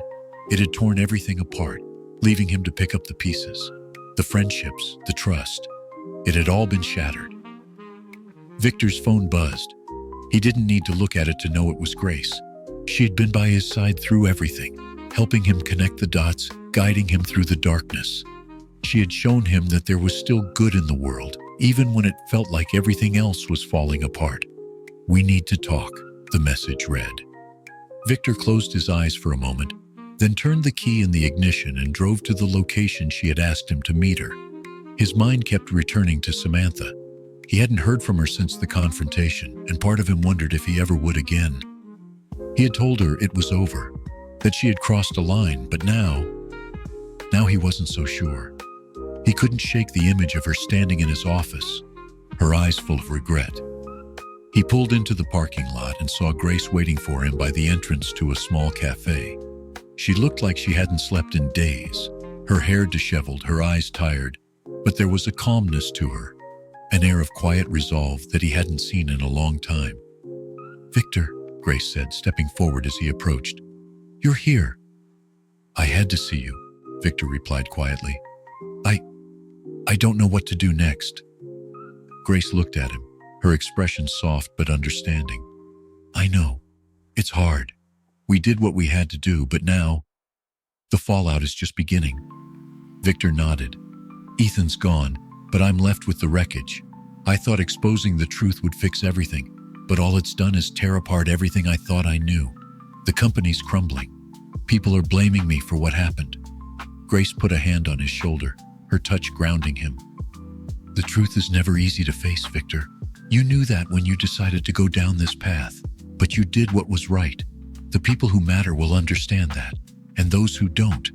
Speaker 1: it had torn everything apart, leaving him to pick up the pieces. The friendships, the trust. It had all been shattered. Victor's phone buzzed. He didn't need to look at it to know it was Grace. She had been by his side through everything, helping him connect the dots, guiding him through the darkness. She had shown him that there was still good in the world, even when it felt like everything else was falling apart. "We need to talk," the message read. Victor closed his eyes for a moment, then turned the key in the ignition and drove to the location she had asked him to meet her. His mind kept returning to Samantha. He hadn't heard from her since the confrontation, and part of him wondered if he ever would again. He had told her it was over, that she had crossed a line, but now he wasn't so sure. He couldn't shake the image of her standing in his office, her eyes full of regret. He pulled into the parking lot and saw Grace waiting for him by the entrance to a small cafe. She looked like she hadn't slept in days, her hair disheveled, her eyes tired, but there was a calmness to her, an air of quiet resolve that he hadn't seen in a long time. "Victor," Grace said, stepping forward as he approached. "You're here." "I had to see you," Victor replied quietly. I don't know what to do next." Grace looked at him, her expression soft but understanding. "I know. It's hard. We did what we had to do, but now the fallout is just beginning." Victor nodded. "Ethan's gone, but I'm left with the wreckage. I thought exposing the truth would fix everything, but all it's done is tear apart everything I thought I knew. The company's crumbling. People are blaming me for what happened." Grace put a hand on his shoulder, her touch grounding him. "The truth is never easy to face, Victor. You knew that when you decided to go down this path, but you did what was right. The people who matter will understand that, and those who don't,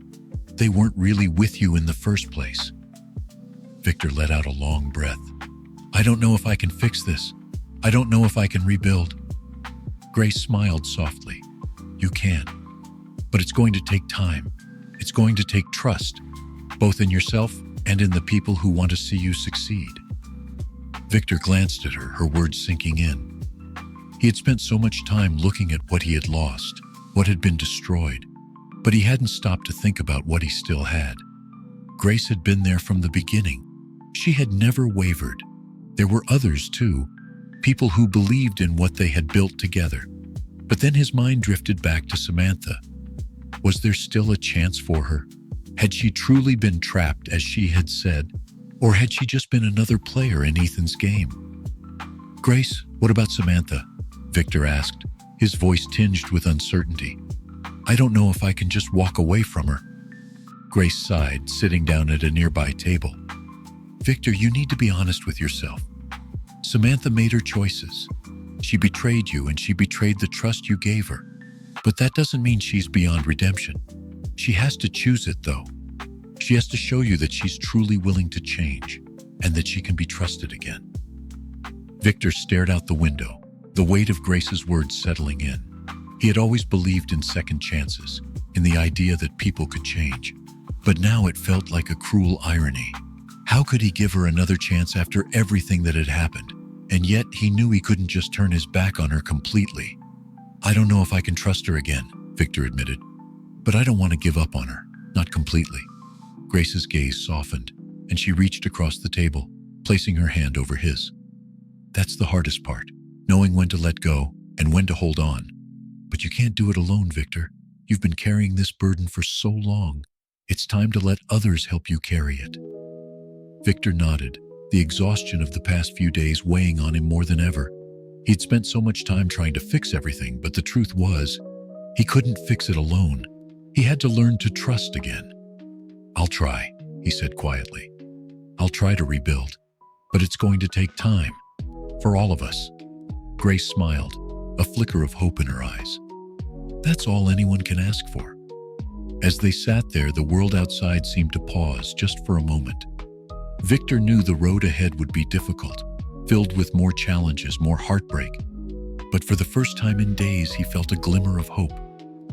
Speaker 1: they weren't really with you in the first place." Victor let out a long breath. "I don't know if I can fix this. I don't know if I can rebuild." Grace smiled softly. "You can. But it's going to take time. It's going to take trust, both in yourself and in the people who want to see you succeed." Victor glanced at her, her words sinking in. He had spent so much time looking at what he had lost, what had been destroyed, but he hadn't stopped to think about what he still had. Grace had been there from the beginning. She had never wavered. There were others too, people who believed in what they had built together. But then his mind drifted back to Samantha. Was there still a chance for her? Had she truly been trapped as she had said, or had she just been another player in Ethan's game? "Grace, what about Samantha?" Victor asked, his voice tinged with uncertainty. "I don't know if I can just walk away from her." Grace sighed, sitting down at a nearby table. "Victor, you need to be honest with yourself. Samantha made her choices. She betrayed you and she betrayed the trust you gave her. But that doesn't mean she's beyond redemption. She has to choose it, though. She has to show you that she's truly willing to change and that she can be trusted again." Victor stared out the window, the weight of Grace's words settling in. He had always believed in second chances, in the idea that people could change. But now it felt like a cruel irony. How could he give her another chance after everything that had happened? And yet he knew he couldn't just turn his back on her completely. "I don't know if I can trust her again," Victor admitted. "But I don't want to give up on her, not completely." Grace's gaze softened, and she reached across the table, placing her hand over his. "That's the hardest part, knowing when to let go and when to hold on. But you can't do it alone, Victor. You've been carrying this burden for so long. It's time to let others help you carry it." Victor nodded, the exhaustion of the past few days weighing on him more than ever. He'd spent so much time trying to fix everything, but the truth was, he couldn't fix it alone. He had to learn to trust again. "I'll try," he said quietly. "I'll try to rebuild, but it's going to take time. For all of us." Grace smiled, a flicker of hope in her eyes. That's all anyone can ask for. As they sat there, the world outside seemed to pause just for a moment. Victor knew the road ahead would be difficult, filled with more challenges, more heartbreak. But for the first time in days, he felt a glimmer of hope.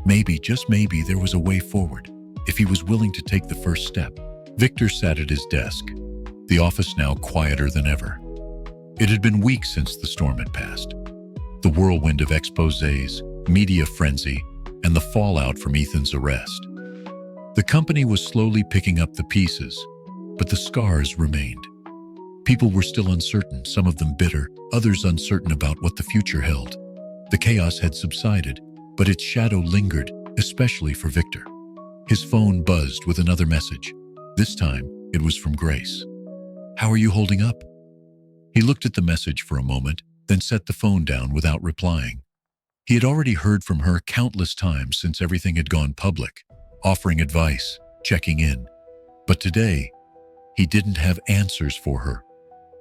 Speaker 1: Maybe, just maybe, there was a way forward, if he was willing to take the first step. Victor sat at his desk, the office now quieter than ever. It had been weeks since the storm had passed. The whirlwind of exposés, media frenzy, and the fallout from Ethan's arrest. The company was slowly picking up the pieces, but the scars remained. People were still uncertain, some of them bitter, others uncertain about what the future held. The chaos had subsided, but its shadow lingered, especially for Victor. His phone buzzed with another message. This time, it was from Grace. "How are you holding up?" He looked at the message for a moment, then set the phone down without replying. He had already heard from her countless times since everything had gone public, offering advice, checking in. But today, he didn't have answers for her.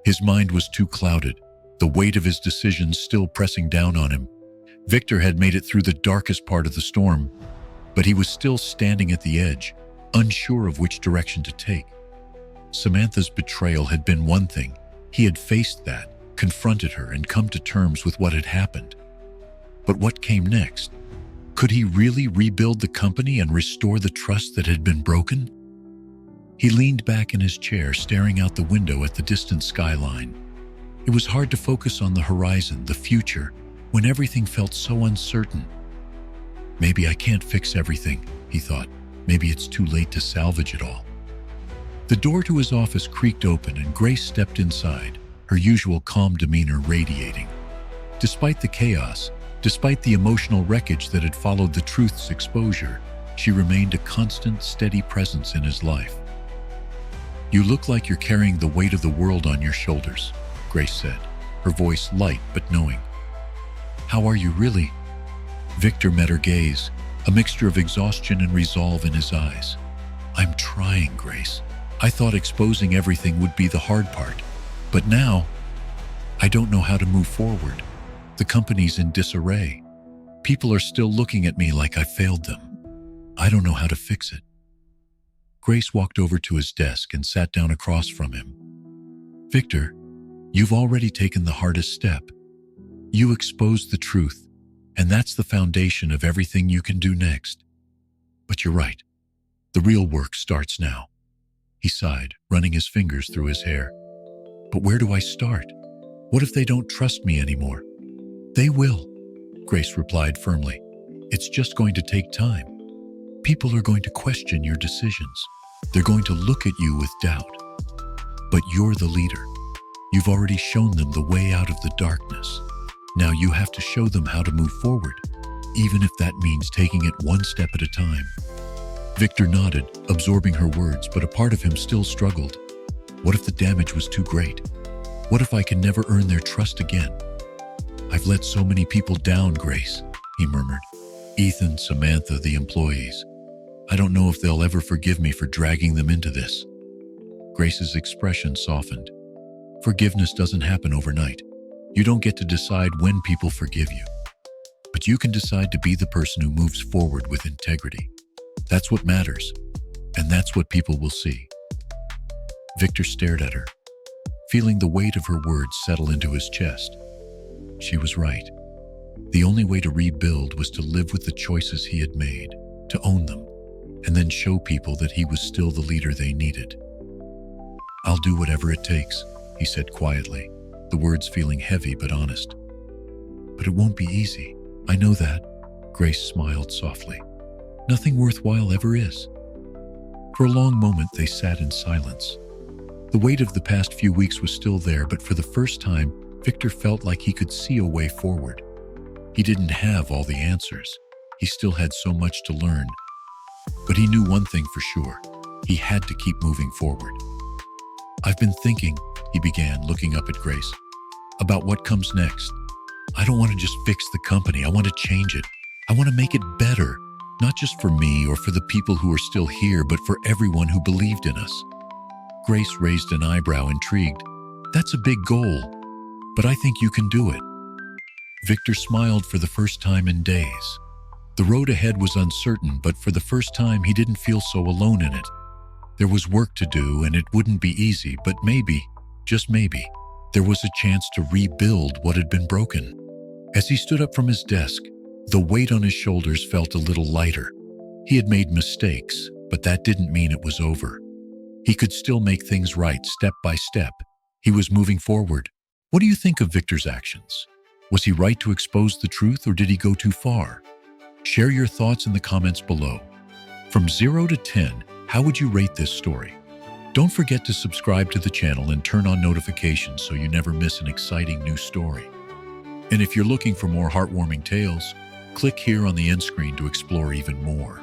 Speaker 1: His mind was too clouded, the weight of his decisions still pressing down on him. Victor had made it through the darkest part of the storm, but he was still standing at the edge, unsure of which direction to take. Samantha's betrayal had been one thing. He had faced that, confronted her, and come to terms with what had happened. But what came next? Could he really rebuild the company and restore the trust that had been broken? He leaned back in his chair, staring out the window at the distant skyline. It was hard to focus on the horizon, the future, when everything felt so uncertain. Maybe I can't fix everything, he thought. Maybe it's too late to salvage it all. The door to his office creaked open and Grace stepped inside, her usual calm demeanor radiating. Despite the chaos, despite the emotional wreckage that had followed the truth's exposure, she remained a constant, steady presence in his life. "You look like you're carrying the weight of the world on your shoulders," Grace said, her voice light but knowing. "How are you really?" Victor met her gaze, a mixture of exhaustion and resolve in his eyes. "I'm trying, Grace. I thought exposing everything would be the hard part. But now, I don't know how to move forward. The company's in disarray. People are still looking at me like I failed them. I don't know how to fix it." Grace walked over to his desk and sat down across from him. "Victor, you've already taken the hardest step. You exposed the truth, and that's the foundation of everything you can do next. But you're right. The real work starts now." He sighed, running his fingers through his hair. "But where do I start? What if they don't trust me anymore?" "They will," Grace replied firmly. "It's just going to take time. People are going to question your decisions. They're going to look at you with doubt. But you're the leader. You've already shown them the way out of the darkness. Now you have to show them how to move forward, even if that means taking it one step at a time." Victor nodded, absorbing her words, but a part of him still struggled. What if the damage was too great? What if I can never earn their trust again? I've let so many people down, Grace, he murmured. Ethan, Samantha, the employees. I don't know if they'll ever forgive me for dragging them into this. Grace's expression softened. Forgiveness doesn't happen overnight. You don't get to decide when people forgive you. But you can decide to be the person who moves forward with integrity. That's what matters, and that's what people will see. Victor stared at her, feeling the weight of her words settle into his chest. She was right. The only way to rebuild was to live with the choices he had made, to own them, and then show people that he was still the leader they needed. I'll do whatever it takes, he said quietly, the words feeling heavy but honest. But it won't be easy. I know that. Grace smiled softly. Nothing worthwhile ever is. For a long moment, they sat in silence. The weight of the past few weeks was still there, but for the first time, Victor felt like he could see a way forward. He didn't have all the answers. He still had so much to learn. But he knew one thing for sure. He had to keep moving forward. I've been thinking, he began, looking up at Grace, about what comes next. I don't want to just fix the company. I want to change it. I want to make it better, not just for me or for the people who are still here, but for everyone who believed in us. Grace raised an eyebrow, intrigued. That's a big goal, but I think you can do it. Victor smiled for the first time in days. The road ahead was uncertain, but for the first time he didn't feel so alone in it. There was work to do, and it wouldn't be easy, but maybe, just maybe, there was a chance to rebuild what had been broken. As he stood up from his desk, the weight on his shoulders felt a little lighter. He had made mistakes, but that didn't mean it was over. He could still make things right step by step. He was moving forward. What do you think of Victor's actions? Was he right to expose the truth, or did he go too far? Share your thoughts in the comments below. From 0 to 10, how would you rate this story? Don't forget to subscribe to the channel and turn on notifications so you never miss an exciting new story. And if you're looking for more heartwarming tales, click here on the end screen to explore even more.